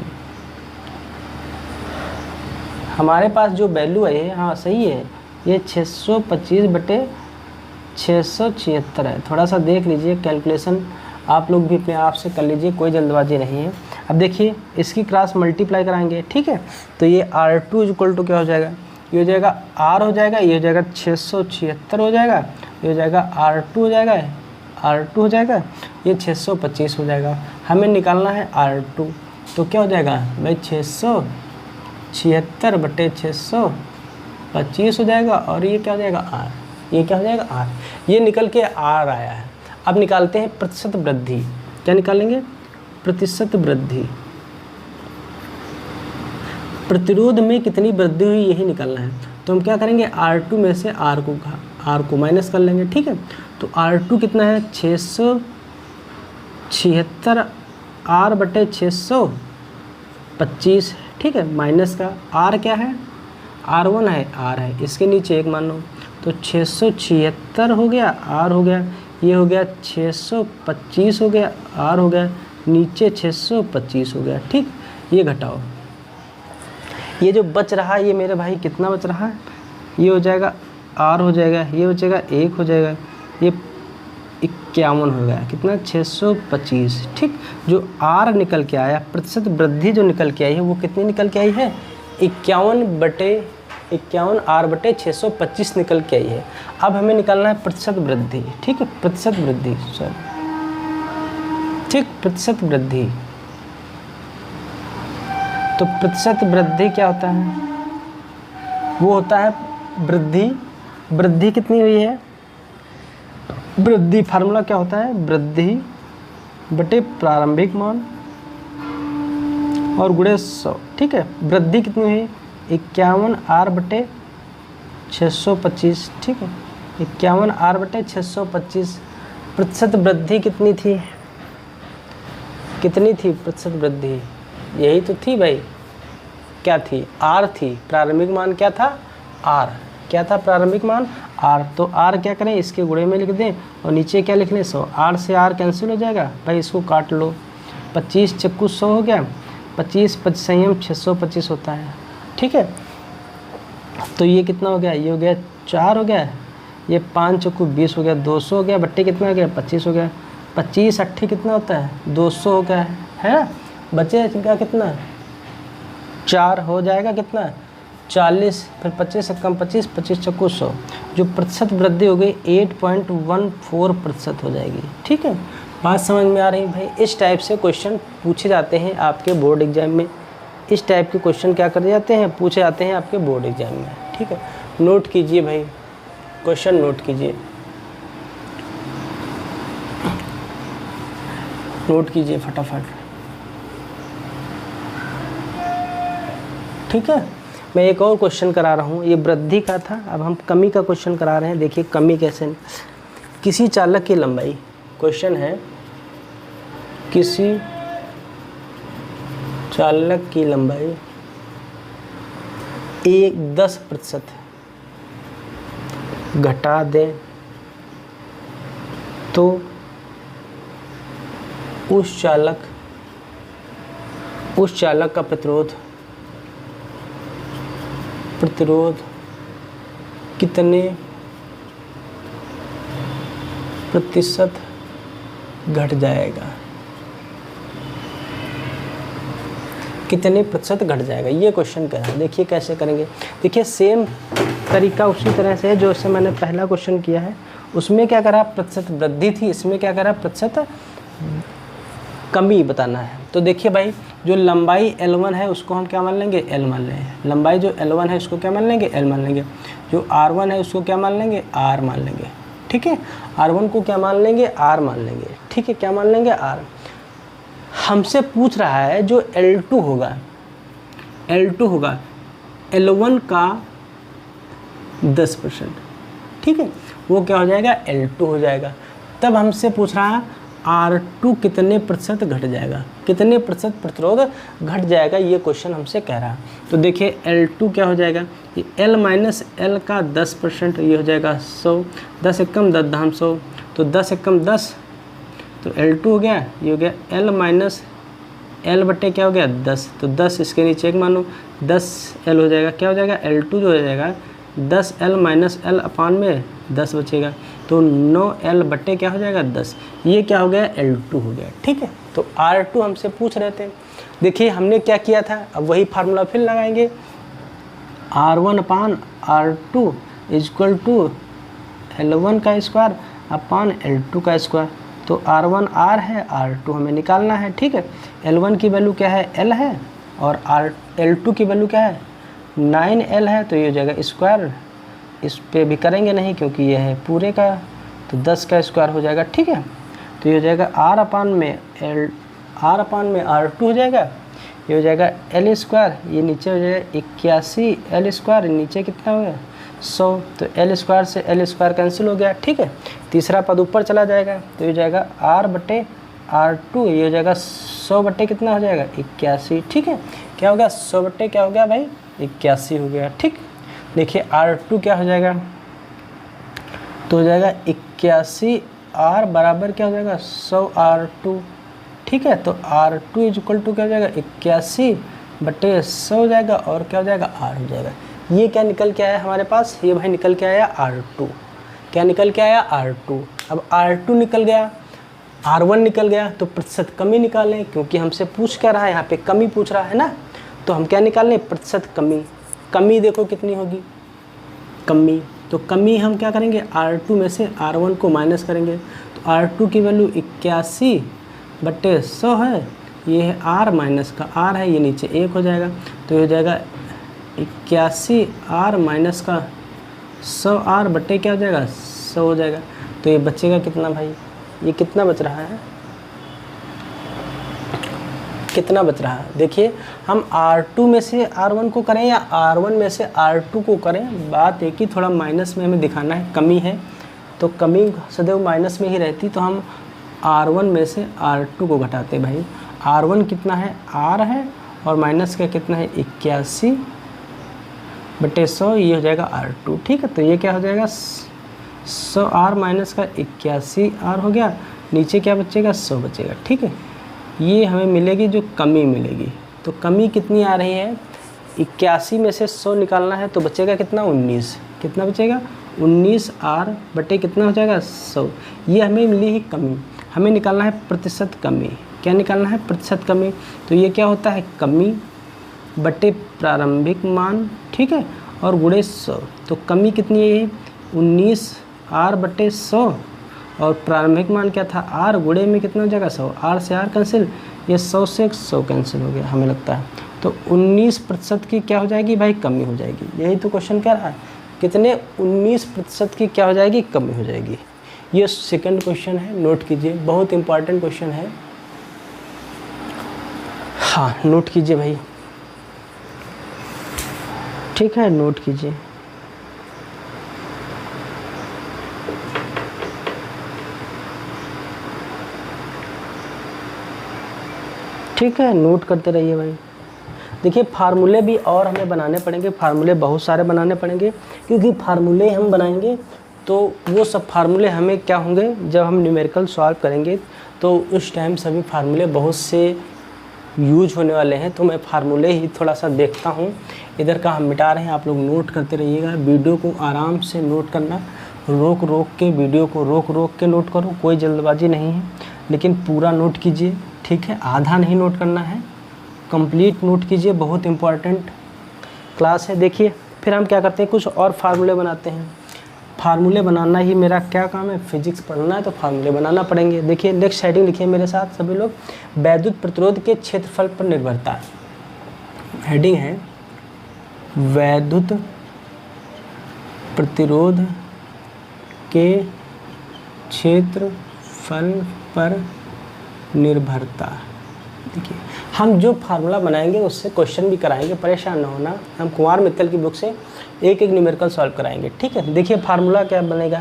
हमारे पास जो वैल्यू है, हाँ सही है, ये 625 बटे 676 है। थोड़ा सा देख लीजिए, कैलकुलेशन आप लोग भी अपने आप से कर लीजिए, कोई जल्दबाजी नहीं है। अब देखिए इसकी क्रॉस मल्टीप्लाई कराएंगे। ठीक है, तो ये R2 इक्वल टू क्या हो जाएगा, ये हो जाएगा R हो जाएगा, ये हो जाएगा 676 हो जाएगा, ये हो जाएगा R2 हो जाएगा, R2 हो जाएगा, ये 625 हो जाएगा। हमें निकालना है R2, तो क्या हो जाएगा भाई, 76 बटे 625 हो जाएगा, और ये क्या हो जाएगा आर, ये क्या हो जाएगा आर, ये निकल के आर आया है। अब निकालते हैं प्रतिशत वृद्धि। क्या निकालेंगे? प्रतिशत वृद्धि। प्रतिरोध में कितनी वृद्धि हुई यही निकालना है। तो हम क्या करेंगे, R2 में से R को माइनस कर लेंगे, ठीक है। तो R2 कितना है 676 R बटे 625, ठीक है, माइनस का R क्या है, R1 है, R है, इसके नीचे 1 मान लो, तो 676 हो गया, R हो गया, ये हो गया 625 हो गया, R हो गया, नीचे 625 हो गया, ठीक। ये घटाओ, ये जो बच रहा है ये मेरे भाई कितना बच रहा है, ये हो जाएगा R हो जाएगा, ये हो जाएगा 1 हो जाएगा, ये 51 हो गया, कितना 625, ठीक। जो R निकल के आया, प्रतिशत वृद्धि जो निकल के आई है वो कितनी निकल के आई है, 51 R बटे 625 निकल के आई है। अब हमें निकालना है प्रतिशत वृद्धि, ठीक है, प्रतिशत वृद्धि, सॉरी, ठीक, प्रतिशत वृद्धि। तो प्रतिशत वृद्धि क्या होता है, वो होता है वृद्धि कितनी हुई है, वृद्धि फार्मूला क्या होता है, वृद्धि बटे प्रारंभिक मान और गुणे 100, ठीक है। वृद्धि कितनी हुई, 51 R बटे 625, ठीक है, 51 R बटे 625। प्रतिशत वृद्धि कितनी थी, कितनी थी प्रतिशत वृद्धि, यही तो थी भाई, क्या थी, R थी, प्रारंभिक मान क्या था, R, क्या था प्रारंभिक मान R। तो R क्या करें, इसके गुणे में लिख दें और नीचे क्या लिख लें 100, R से R कैंसिल हो जाएगा भाई, इसको काट लो, 25 चक्कू 100 हो गया, 25 संयम 625 होता है, ठीक है। तो ये कितना हो गया, ये हो गया 4 हो गया, ये 5 चक्कू 20 हो गया, 200 हो गया, बट्टे कितना हो गया 25 हो गया, 25 80 कितना होता है 200 हो गया है ना, बचेगा कितना 4 हो जाएगा, कितना 40, फिर 25 से कम 25, 25 चक्कू 100, जो प्रतिशत वृद्धि हो गई 8.14% हो जाएगी, ठीक है। बात समझ में आ रही भाई। इस टाइप से क्वेश्चन पूछे जाते हैं आपके बोर्ड एग्जाम में, इस टाइप के क्वेश्चन क्या कर जाते हैं, पूछे जाते हैं आपके बोर्ड एग्जाम में, ठीक है। नोट कीजिए भाई, क्वेश्चन नोट कीजिए, नोट कीजिए फटाफट, ठीक है। मैं एक और क्वेश्चन करा रहा हूँ, ये वृद्धि का था, अब हम कमी का क्वेश्चन करा रहे हैं। देखिए कमी कैसे, किसी चालक की लंबाई, क्वेश्चन है किसी चालक की लंबाई 10% घटा दें तो उस चालक का प्रतिरोध कितने प्रतिशत घट जाएगा, कितने प्रतिशत घट जाएगा, ये क्वेश्चन कह रहा है। देखिए कैसे करेंगे, देखिए सेम तरीका उसी तरह से है जो इससे मैंने पहला क्वेश्चन किया है, उसमें क्या करा प्रतिशत वृद्धि थी, इसमें क्या करा प्रतिशत कमी बताना है। तो देखिए भाई, जो लंबाई L1 है उसको हम क्या मान लेंगे, L मान लेंगे, लंबाई जो L1 है उसको क्या मान लेंगे, L मान लेंगे, जो R1 है उसको क्या मान लेंगे, R मान लेंगे, ठीक है। R1 को क्या मान लेंगे, R मान लेंगे, ठीक है, क्या मान लेंगे, R। हमसे पूछ रहा है जो L2 होगा L1 का 10%, ठीक है, वो क्या हो जाएगा, L2 हो जाएगा। तब हमसे पूछ रहा है R2 कितने प्रतिशत घट जाएगा, कितने प्रतिशत प्रतिरोध घट जाएगा, ये क्वेश्चन हमसे कह रहा है। तो देखिए L2 क्या हो जाएगा, ये L माइनस L का 10%, ये हो जाएगा 100, 10 एकम 10 धाम 100, तो 10 एकम 10, तो L2 हो गया, ये हो गया L माइनस L बट्टे क्या हो गया 10, तो 10 इसके नीचे एक मानो 10L हो जाएगा, क्या हो जाएगा L2 जो हो जाएगा 10L माइनस L अपान में 10 बचेगा, तो 9L बट्टे क्या हो जाएगा 10, ये क्या हो गया L2 हो गया, ठीक है। तो R2 हमसे पूछ रहे थे, देखिए हमने क्या किया था, अब वही फार्मूला फिर लगाएंगे, R1 upon R2 equal to L1 का स्क्वायर अपान L2 का स्क्वायर। तो R1 R है, R2 हमें निकालना है, ठीक है। L1 की वैल्यू क्या है, L है, और L2 की वैल्यू क्या है 9L है, तो ये हो जाएगा स्क्वायर, इस पे भी करेंगे नहीं क्योंकि ये है पूरे का, तो 10 का स्क्वायर हो जाएगा। ठीक है, तो ये हो जाएगा R/R2 हो जाएगा, ये हो जाएगा L स्क्वायर, ये नीचे हो जाएगा 81 L स्क्वायर, नीचे कितना हो गया 100, तो L स्क्वायर से L स्क्वायर कैंसिल हो गया। ठीक है, तीसरा पद ऊपर चला जाएगा, तो ये हो जाएगा R/R2, ये हो जाएगा 100 बटे कितना हो जाएगा 81। ठीक है, क्या हो गया 100 बटे क्या हो गया भाई 81 हो गया। ठीक, देखिए R2 क्या हो जाएगा, तो हो जाएगा 81 R बराबर क्या हो जाएगा 100 R2। ठीक है, तो R2 इक्वल टू क्या हो जाएगा 81 बटे 100 हो जाएगा, और क्या हो जाएगा R हो जाएगा। ये क्या निकल के आया हमारे पास, ये भाई निकल के आया R2। क्या निकल के आया R2। अब R2 निकल गया, R1 निकल गया, तो प्रतिशत कमी निकालें, क्योंकि हमसे पूछ क्या रहा है यहाँ पे कमी पूछ रहा है ना, तो हम क्या निकाल लें प्रतिशत कमी। कमी देखो कितनी होगी कमी, तो कमी हम क्या करेंगे R2 में से R1 को माइनस करेंगे, तो R2 की वैल्यू 81 बटे 100 है, ये है R माइनस का R है, ये नीचे 1 हो जाएगा, तो ये हो जाएगा 81 R माइनस का 100 R बटे क्या हो जाएगा 100 हो जाएगा। तो ये बचेगा कितना भाई, ये कितना बच रहा है, कितना बच रहा है। देखिए हम R2 में से R1 को करें या R1 में से R2 को करें, बात एक ही, थोड़ा माइनस में हमें दिखाना है, कमी है तो कमी सदैव माइनस में ही रहती, तो हम R1 में से R2 को घटाते भाई। R1 कितना है R है, और माइनस का कितना है 81 बटे 100, ये हो जाएगा R2। ठीक है, तो ये क्या हो जाएगा 100 R माइनस का 81 R हो गया, नीचे क्या बचेगा 100 बचेगा। ठीक है, ये हमें मिलेगी जो कमी मिलेगी, तो कमी कितनी आ रही है 81 में से 100 निकालना है, तो बचेगा कितना 19, कितना बचेगा 19 R बटे कितना हो जाएगा 100। ये हमें मिली है कमी, हमें निकालना है प्रतिशत कमी। क्या निकालना है प्रतिशत कमी, तो ये क्या होता है कमी बटे प्रारंभिक मान। ठीक है, और गुणे 100, तो कमी कितनी है 19 R बटे 100, और प्रारंभिक मान क्या था R, गुणे में कितना हो जाएगा 100, R से R कैंसिल, ये 100 से 100 कैंसिल हो गया हमें लगता है, तो 19% की क्या हो जाएगी भाई कमी हो जाएगी। यही तो क्वेश्चन कह रहा है, कितने 19% की क्या हो जाएगी कमी हो जाएगी। ये सेकंड क्वेश्चन है, नोट कीजिए, बहुत इंपॉर्टेंट क्वेश्चन है। हाँ नोट कीजिए भाई, ठीक है नोट कीजिए। ठीक है, नोट करते रहिए भाई। देखिए फार्मूले भी और हमें बनाने पड़ेंगे, फार्मूले बहुत सारे बनाने पड़ेंगे, क्योंकि फार्मूले हम बनाएंगे तो वो सब फार्मूले हमें क्या होंगे, जब हम न्यूमेरिकल सॉल्व करेंगे तो उस टाइम सभी फार्मूले बहुत से यूज होने वाले हैं। तो मैं फार्मूले ही थोड़ा सा देखता हूँ, इधर का हम मिटा रहे हैं, आप लोग नोट करते रहिएगा। वीडियो को आराम से नोट करना, रोक रोक के वीडियो को रोक रोक के नोट करो, कोई जल्दबाजी नहीं है, लेकिन पूरा नोट कीजिए। ठीक है, आधा नहीं नोट करना है, कंप्लीट नोट कीजिए, बहुत इम्पॉर्टेंट क्लास है। देखिए फिर हम क्या करते हैं, कुछ और फार्मूले बनाते हैं। फार्मूले बनाना ही मेरा क्या काम है, फिजिक्स पढ़ना है तो फार्मूले बनाना पड़ेंगे। देखिए नेक्स्ट हेडिंग लिखिए मेरे साथ सभी लोग, वैद्युत प्रतिरोध के क्षेत्रफल पर निर्भरता। हेडिंग है वैद्युत प्रतिरोध के क्षेत्रफल पर निर्भरता। देखिए हम जो फार्मूला बनाएंगे उससे क्वेश्चन भी कराएंगे, परेशान ना होना। हम कुमार मित्तल की बुक से एक एक न्यूमेरिकल सॉल्व कराएंगे। ठीक है, देखिए फार्मूला क्या बनेगा,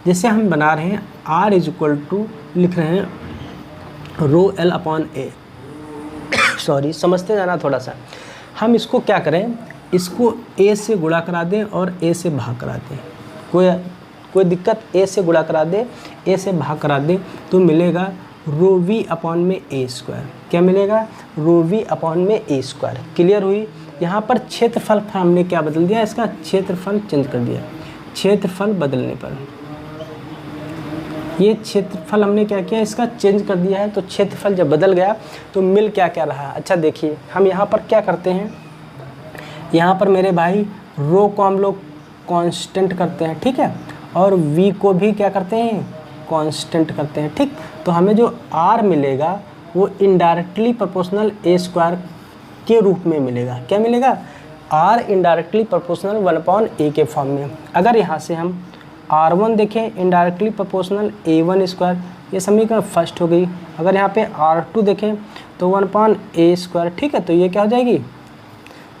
जैसे हम बना रहे हैं R इक्वल टू लिख रहे हैं रो L अपॉन A। सॉरी, समझते जाना थोड़ा सा। हम इसको क्या करें, इसको A से गुणा करा दें और A से भाग करा दें, कोई दिक्कत, A से गुणा करा दे, A से भाग करा दे, तो मिलेगा रो V अपॉन में A स्क्वायर। क्या मिलेगा, रो V अपॉन में A स्क्वायर। क्लियर हुई। यहाँ पर क्षेत्रफल हमने क्या बदल दिया, इसका क्षेत्रफल चेंज कर दिया। क्षेत्रफल बदलने पर ये क्षेत्रफल हमने क्या किया, इसका चेंज कर दिया है, तो क्षेत्रफल जब बदल गया तो मिल क्या क्या रहा। अच्छा देखिए हम यहाँ पर क्या करते हैं, यहाँ पर मेरे भाई रो को हम लोग कांस्टेंट करते हैं, ठीक है, और V को भी क्या करते हैं, कांस्टेंट करते हैं। ठीक, तो हमें जो R मिलेगा वो इनडायरेक्टली प्रोपोर्शनल A स्क्वायर के रूप में मिलेगा। क्या मिलेगा? R इनडायरेक्टली प्रोपोर्शनल 1/a के फॉर्म में। अगर यहाँ से हम R1 देखें इनडायरेक्टली प्रोपोर्शनल a1 स्क्वायर, ये समीकरण फर्स्ट हो गई। अगर यहाँ पे R2 देखें तो 1/a स्क्वायर, ठीक है, तो ये क्या हो जाएगी?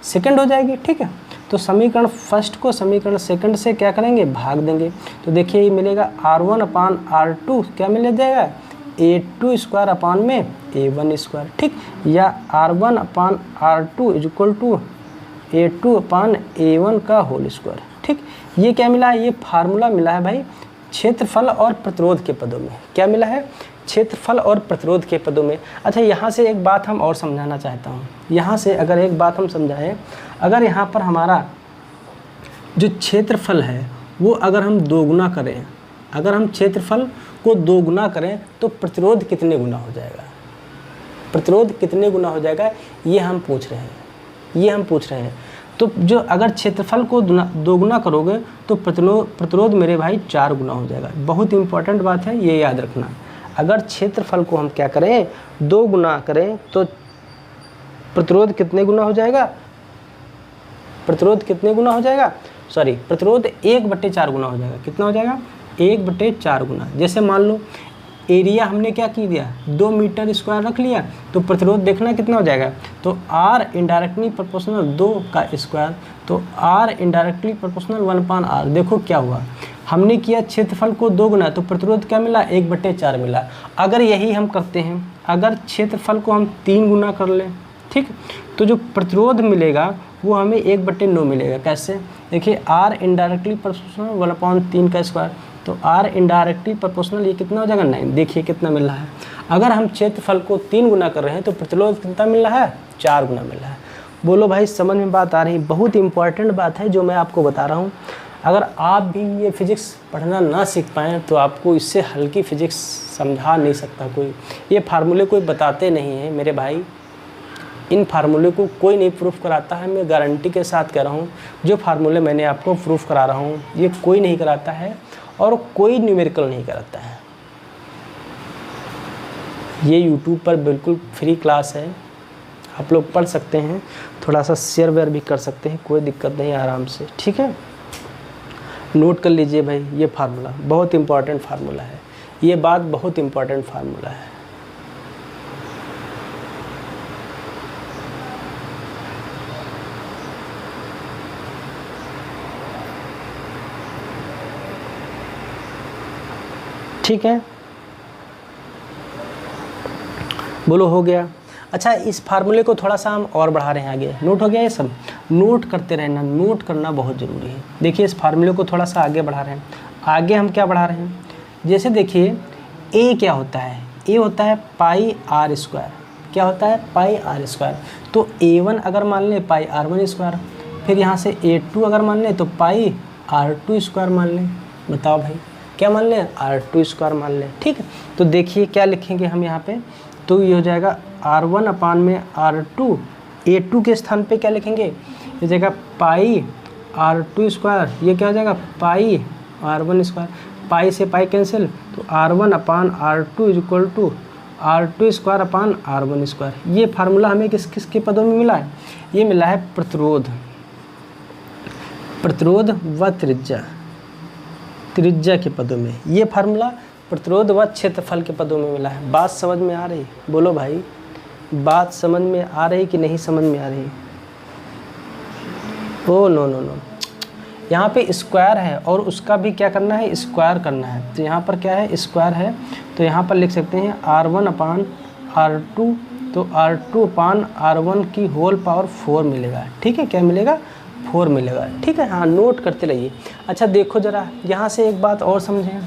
सेकंड हो जाएगी, ठीक है। तो समीकरण फर्स्ट को समीकरण सेकंड से क्या करेंगे? भाग देंगे। तो देखिए ये मिलेगा R1/R2 क्या मिल जाएगा? a2 स्क्वायर अपान में a1 स्क्वायर, ठीक, या R1/R2 इक्वल टू a2/a1 का होल स्क्वायर, ठीक। ये क्या मिला है? ये फार्मूला मिला है भाई क्षेत्रफल और प्रतिरोध के पदों में। क्या मिला है? क्षेत्रफल और प्रतिरोध के पदों में। अच्छा, यहाँ से एक बात हम और समझाना चाहता हूँ। यहाँ से अगर एक बात हम समझाएं, अगर यहाँ पर हमारा जो क्षेत्रफल है वो अगर हम दोगुना करें, अगर हम क्षेत्रफल को दोगुना करें तो प्रतिरोध कितने गुना हो जाएगा? प्रतिरोध कितने गुना हो जाएगा, ये हम पूछ रहे हैं। तो जो अगर क्षेत्रफल को दोगुना करोगे तो प्रतिरोध मेरे भाई 4 गुना हो जाएगा। बहुत इंपॉर्टेंट बात है, ये याद रखना। अगर क्षेत्रफल को हम क्या करें? 2 गुना करें तो प्रतिरोध कितने गुना हो जाएगा? प्रतिरोध 1/4 गुना हो जाएगा। कितना हो जाएगा? 1/4 गुना। जैसे मान लो एरिया हमने क्या की दिया? 2 मीटर स्क्वायर रख लिया, तो प्रतिरोध देखना कितना हो जाएगा? तो R इनडायरेक्टली प्रोपोर्शनल 2 का स्क्वायर, तो R इनडायरेक्टली प्रोपोर्शनल 1/r। देखो क्या हुआ, हमने किया क्षेत्रफल को 2 गुना, तो प्रतिरोध क्या मिला? 1/4 मिला। अगर यही हम करते हैं, अगर क्षेत्रफल को हम 3 गुना कर लें, ठीक, तो जो प्रतिरोध मिलेगा वो हमें 1/9 मिलेगा। कैसे? देखिए R इनडायरेक्टली प्रोपोर्शनल 1/3 का स्क्वायर, तो R इनडायरेक्टली प्रोपोर्शनल ये कितना हो जाएगा? 9। देखिए कितना मिल रहा है। अगर हम क्षेत्रफल को 3 गुना कर रहे हैं तो प्रतिरोध कितना मिल रहा है? 4 गुना मिल रहा है। बोलो भाई, समझ में बात आ रही? बहुत इंपॉर्टेंट बात है जो मैं आपको बता रहा हूँ। अगर आप भी ये फिज़िक्स पढ़ना ना सीख पाएँ तो आपको इससे हल्की फ़िज़िक्स समझा नहीं सकता कोई। ये फार्मूले कोई बताते नहीं हैं मेरे भाई, इन फार्मूले को कोई नहीं प्रूफ कराता है। मैं गारंटी के साथ कह रहा हूँ, जो फार्मूले मैंने आपको प्रूफ करा रहा हूँ ये कोई नहीं कराता है और कोई न्यूमेरिकल नहीं कराता है। ये यूट्यूब पर बिल्कुल फ्री क्लास है, आप लोग पढ़ सकते हैं, थोड़ा सा शेयर वेयर भी कर सकते हैं, कोई दिक्कत नहीं, आराम से, ठीक है। नोट कर लीजिए भाई, ये फार्मूला बहुत इंपॉर्टेंट फार्मूला है, ये बात बहुत इंपॉर्टेंट फार्मूला है। ठीक है, बोलो हो गया। अच्छा, इस फार्मूले को थोड़ा सा हम और बढ़ा रहे हैं आगे। नोट हो गया? ये सब नोट करते रहना, नोट करना बहुत ज़रूरी है। देखिए इस फार्मूले को थोड़ा सा आगे बढ़ा रहे हैं। आगे हम क्या बढ़ा रहे हैं? जैसे देखिए a क्या होता है? a होता है पाई r स्क्वायर। क्या होता है? पाई r स्क्वायर। तो a1 अगर मान लें पाई r1 स्क्वायर, फिर यहाँ से a2 अगर मान लें तो पाई r2 स्क्वायर मान लें। बताओ भाई, क्या मान लें? r2 स्क्वायर मान लें, ठीक है। तो देखिए क्या लिखेंगे हम यहाँ पे, तो ये हो जाएगा r1 अपान में r2, a2 के स्थान पे क्या लिखेंगे? ये जाएगा पाई r2 स्क्वायर, ये क्या हो जाएगा? पाई r1 स्क्वायर। पाई से पाई कैंसिल, तो r1 upon r2 is equal to r2 square upon r1 square. ये फार्मूला हमें किस किस के पदों में मिला है? ये मिला है प्रतिरोध व त्रिज्या के पदों में। ये फार्मूला प्रतिरोध व क्षेत्रफल के पदों में मिला है। बात समझ में आ रही? बोलो भाई, बात समझ में आ रही कि नहीं समझ में आ रही? ओ नो नो नो, यहाँ पे स्क्वायर है और उसका भी क्या करना है? स्क्वायर करना है। तो यहाँ पर क्या है? स्क्वायर है, तो यहाँ पर लिख सकते हैं r1 अपान r2, तो r2 अपान r1 की होल पावर 4 मिलेगा, ठीक है। क्या मिलेगा? 4 मिलेगा, ठीक है। हाँ, नोट करते रहिए। अच्छा देखो ज़रा, यहाँ से एक बात और समझें।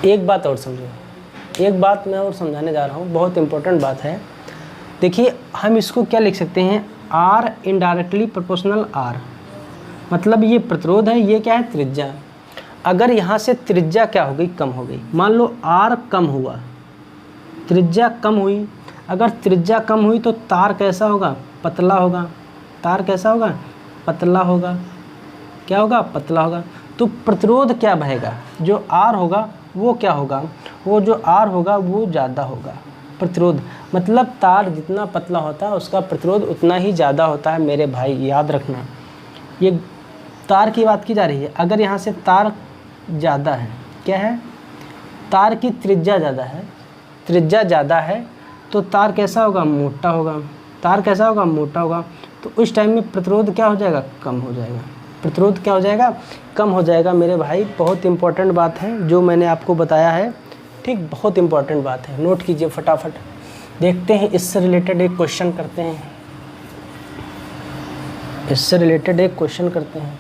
एक बात और समझो, एक बात मैं और समझाने जा रहा हूँ, बहुत इंपॉर्टेंट बात है। देखिए हम इसको क्या लिख सकते हैं? R इनडायरेक्टली प्रोपोर्शनल R, मतलब ये प्रतिरोध है, ये क्या है? त्रिज्या। अगर यहाँ से त्रिज्या क्या हो गई? कम हो गई। मान लो R कम हुआ, त्रिज्या कम हुई। अगर त्रिज्या कम हुई तो तार कैसा होगा? पतला होगा। तार कैसा होगा? पतला होगा। क्या होगा? पतला होगा। तो प्रतिरोध क्या बहेगा? जो R होगा वो क्या होगा, वो जो R होगा वो ज़्यादा होगा। प्रतिरोध मतलब तार जितना पतला होता है उसका प्रतिरोध उतना ही ज़्यादा होता है मेरे भाई, याद रखना। ये तार की बात की जा रही है। अगर यहाँ से तार ज़्यादा है, क्या है, तार की त्रिज्या ज़्यादा है, त्रिज्या ज़्यादा है तो तार कैसा होगा, मोटा होगा। तार कैसा होगा, मोटा होगा। तो उस टाइम में प्रतिरोध क्या हो जाएगा, कम हो जाएगा। प्रतिरोध क्या हो जाएगा, कम हो जाएगा मेरे भाई। बहुत इंपॉर्टेंट बात है जो मैंने आपको बताया है, ठीक, बहुत इंपॉर्टेंट बात है, नोट कीजिए फटाफट। देखते हैं इससे रिलेटेड एक क्वेश्चन करते हैं, इससे रिलेटेड एक क्वेश्चन करते हैं।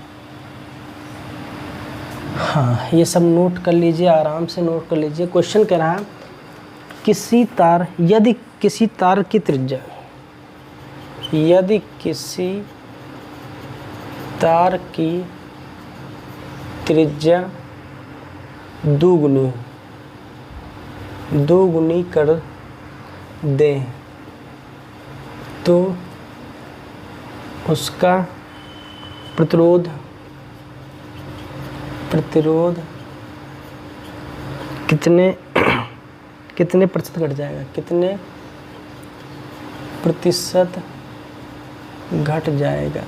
हाँ, ये सब नोट कर लीजिए, आराम से नोट कर लीजिए। क्वेश्चन कह रहा है किसी तार, यदि किसी तार की त्रिज्या, यदि किसी तार की त्रिज्या दोगुनी कर दें तो उसका प्रतिरोध कितने प्रतिशत घट जाएगा, कितने प्रतिशत घट जाएगा।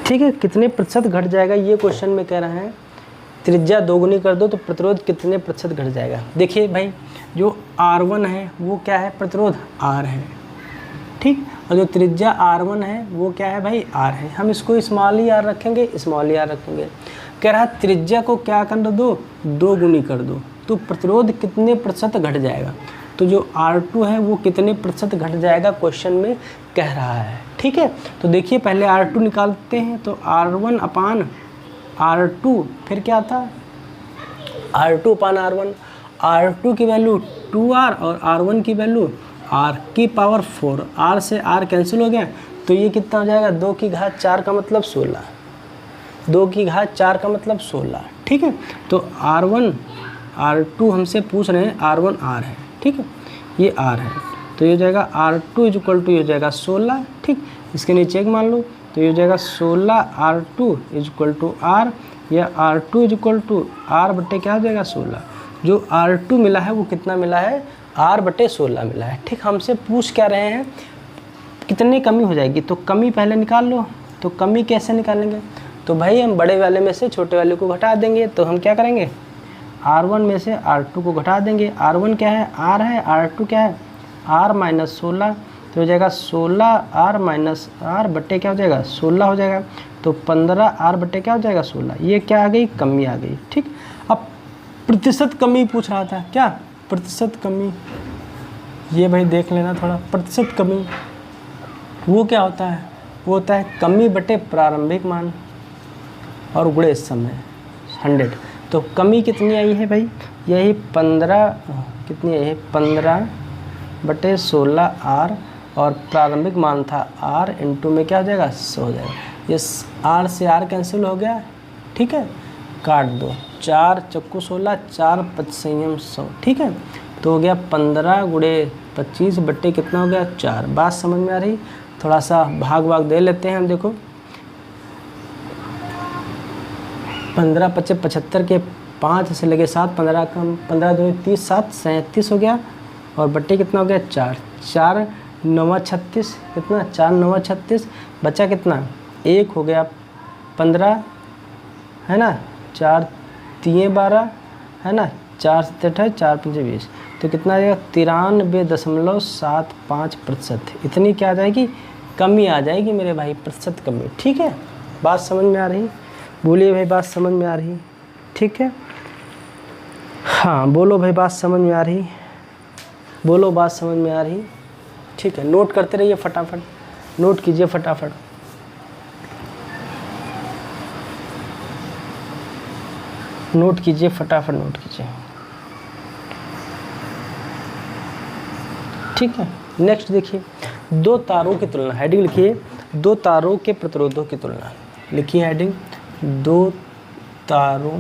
ठीक है, कितने प्रतिशत घट जाएगा ये क्वेश्चन में कह रहे हैं। त्रिज्या दोगुनी कर दो तो प्रतिरोध कितने प्रतिशत घट जाएगा। देखिए भाई, जो R1 है वो क्या है, प्रतिरोध R है, ठीक, और जो त्रिज्या R1 है वो क्या है भाई, R है। हम इसको स्मॉल ही R रखेंगे, स्मॉल ही R रखेंगे। कह रहा है त्रिज्या को क्या कर दो, दोगुनी कर दो तो प्रतिरोध कितने प्रतिशत घट जाएगा। तो जो R2 है वो कितने प्रतिशत घट जाएगा क्वेश्चन में कह रहा है। ठीक है, तो देखिए पहले R2 निकालते हैं तो R1 अपान R2, फिर क्या था R2 अपान R1। R2 की वैल्यू 2R और R1 की वैल्यू R की पावर 4। R से R कैंसिल हो गया तो ये कितना हो जाएगा, 2 की घात 4 का मतलब 16, 2 की घात 4 का मतलब 16। ठीक है, तो R1 R2 हमसे पूछ रहे हैं, R1 R है, ठीक है, ये R है तो ये हो जाएगा R2 इक्वल टू, ये हो जाएगा 16। ठीक, इसके नीचे एक मान लो तो ये हो जाएगा 16 R2 इक्वल टू R, या R2 इक्वल टू R बटे क्या हो जाएगा 16। जो R2 मिला है वो कितना मिला है, R बटे 16 मिला है। ठीक, हमसे पूछ क्या रहे हैं, कितनी कमी हो जाएगी, तो कमी पहले निकाल लो। तो कमी कैसे निकालेंगे, तो भाई हम बड़े वाले में से छोटे वाले को घटा देंगे। तो हम क्या करेंगे, R1 में से R2 को घटा देंगे। R1 क्या है, R है, R2 क्या है, R माइनस 16, तो हो जाएगा 16 R माइनस R बट्टे क्या हो जाएगा 16 हो जाएगा। तो 15 R बट्टे क्या हो जाएगा 16। ये क्या आ गई, कमी आ गई। ठीक, अब प्रतिशत कमी पूछ रहा था, क्या प्रतिशत कमी, ये भाई देख लेना थोड़ा। प्रतिशत कमी वो क्या होता है, वो होता है कमी बटे प्रारंभिक मान और गुणे समय 100। तो कमी कितनी आई है भाई, यही 15, कितनी आई है 15 बटे 16 R, और प्रारंभिक मान था R इंटू में क्या हो जाएगा 100 हो जाएगा। ये R से R कैंसिल हो गया। ठीक है, काट दो, 4 चक्कू 16, 4 पचसंयम 100। ठीक है, तो हो गया 15 गुणे 25 बट्टे कितना हो गया 4। बात समझ में आ रही, थोड़ा सा भाग दे लेते हैं हम। देखो 15 पचे 75 के 5 से लगे 7, 15 कम 15 2 30, 7 37 हो गया, और बट्टे कितना हो गया 4, 4 9 36, कितना 4 9 36, बचा कितना 1 हो गया 15 है ना, 4 3 12 है ना, 4 7 8 4 5 20, तो कितना आ जाएगा 93.75%। इतनी क्या आ जाएगी, कमी आ जाएगी मेरे भाई, प्रतिशत कमी। ठीक है, बात समझ में आ रही, बोलिए भाई बात समझ में आ रही। ठीक है, हाँ बोलो भाई बात समझ में आ रही, बोलो बात समझ में आ रही। ठीक है, नोट करते रहिए फटाफट, नोट कीजिए फटाफट। नोट कीजिए फटाफट, नोट कीजिए। ठीक है, नेक्स्ट देखिए, दो तारों की तुलना, हेडिंग लिखिए, दो तारों के प्रतिरोधों की तुलना। लिखिए हेडिंग, दो तारों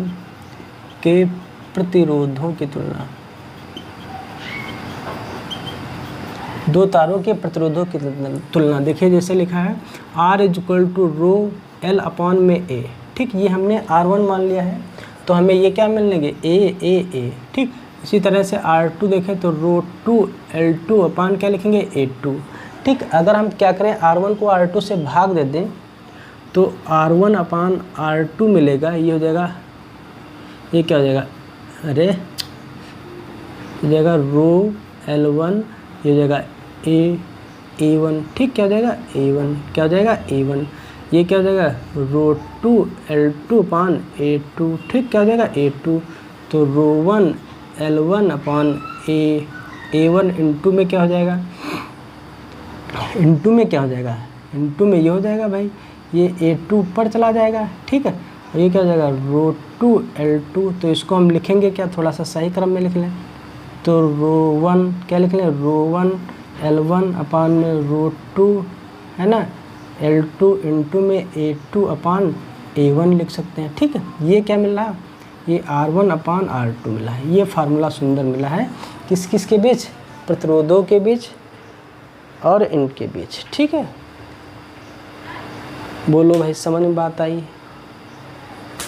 के प्रतिरोधों की तुलना। दो तारों के प्रतिरोधों की तुलना। देखिए जैसे लिखा है R equal to rho L upon में A। ठीक, ये हमने R1 मान लिया है, तो हमें ये क्या मिलेंगे, ए। ठीक, इसी तरह से R2 देखें तो रो2 L2 अपान क्या लिखेंगे, A2। ठीक, अगर हम क्या करें, R1 को R2 से भाग दे दें तो R1 अपान R2 मिलेगा, ये हो जाएगा, ये क्या हो जाएगा, अरे हो जाएगा रो L1, ये हो जाएगा A1। ठीक, क्या हो जाएगा, A1, क्या हो जाएगा, A1। ये क्या हो जाएगा, रो2 L2 अपान A2। ठीक, क्या हो जाएगा, A2। तो रो1 L1 अपान A1 इंटू में क्या हो जाएगा, इंटू में क्या हो जाएगा, इंटू में ये हो जाएगा भाई, ये A2 ऊपर चला जाएगा। ठीक है, और ये क्या हो जाएगा, रो2 L2। तो इसको हम लिखेंगे क्या, थोड़ा सा सही क्रम में लिख लें, तो रो1 क्या लिख लें, रो1 L1 अपान में रो2 है ना, L2 इंटू में A2 अपान A1 लिख सकते हैं। ठीक है, ये क्या मिल रहा, ये R1 अपान R2 मिला है। ये फार्मूला सुंदर मिला है किस किस के बीच, प्रतिरोधों के बीच और इनके बीच। ठीक है, बोलो भाई समझ में बात आई,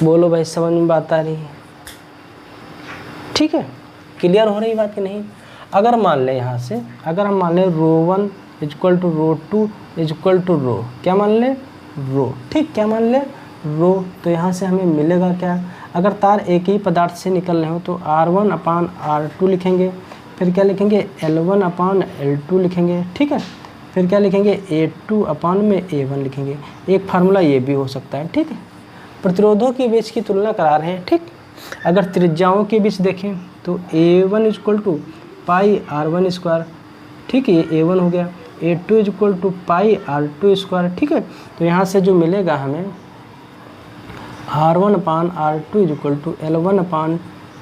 बोलो भाई समझ में बात आ रही है। ठीक है, क्लियर हो रही बात कि नहीं। अगर मान लें यहाँ से, अगर हम मान लें रो1 इक्वल टू रो2 इक्वल टू रो, क्या मान लें, रो। ठीक, क्या मान लें, रो। तो यहाँ से हमें मिलेगा क्या, अगर तार एक ही पदार्थ से निकल रहे हो तो R1 अपान R2 लिखेंगे, फिर क्या लिखेंगे, L1 अपान L2 लिखेंगे। ठीक है, फिर क्या लिखेंगे, A2 अपान में A1 लिखेंगे। एक फार्मूला ये भी हो सकता है। ठीक है, प्रतिरोधों के बीच की तुलना करा रहे हैं। ठीक, अगर त्रिज्याओं के बीच देखें तो A1 equal to pi R1 square. ठीक है, ये A1 हो गया। A2 equal to pi R2 square. ठीक है, तो यहाँ से जो मिलेगा हमें R1 upon R2 equal to L1 upon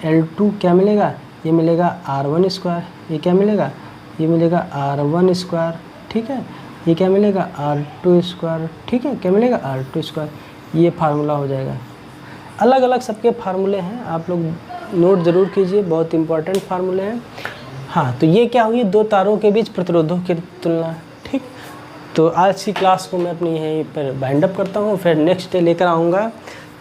L2 क्या मिलेगा, ये मिलेगा R1 स्क्वायर। ये क्या मिलेगा, ये मिलेगा R1 स्क्वायर। ठीक है, ये क्या मिलेगा, R2 स्क्वायर। ठीक है, क्या मिलेगा, R2 स्क्वायर। ये फार्मूला हो जाएगा। अलग अलग सबके फार्मूले हैं, आप लोग नोट ज़रूर कीजिए, बहुत इंपॉर्टेंट फार्मूले हैं। हाँ, तो ये क्या हुई, दो तारों के बीच प्रतिरोधों की तुलना। ठीक, तो आज की क्लास को मैं अपनी यहीं पर बाइंड अप करता हूँ, फिर नेक्स्ट डे लेकर आऊँगा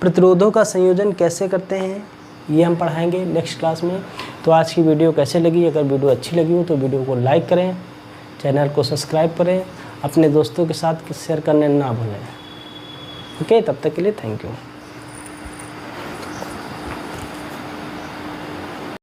प्रतिरोधों का संयोजन कैसे करते हैं, ये हम पढ़ाएंगे नेक्स्ट क्लास में। तो आज की वीडियो कैसे लगी, अगर वीडियो अच्छी लगी हो तो वीडियो को लाइक करें, चैनल को सब्सक्राइब करें, अपने दोस्तों के साथ शेयर करने ना भूलें। ओके, तब तक के लिए थैंक यू।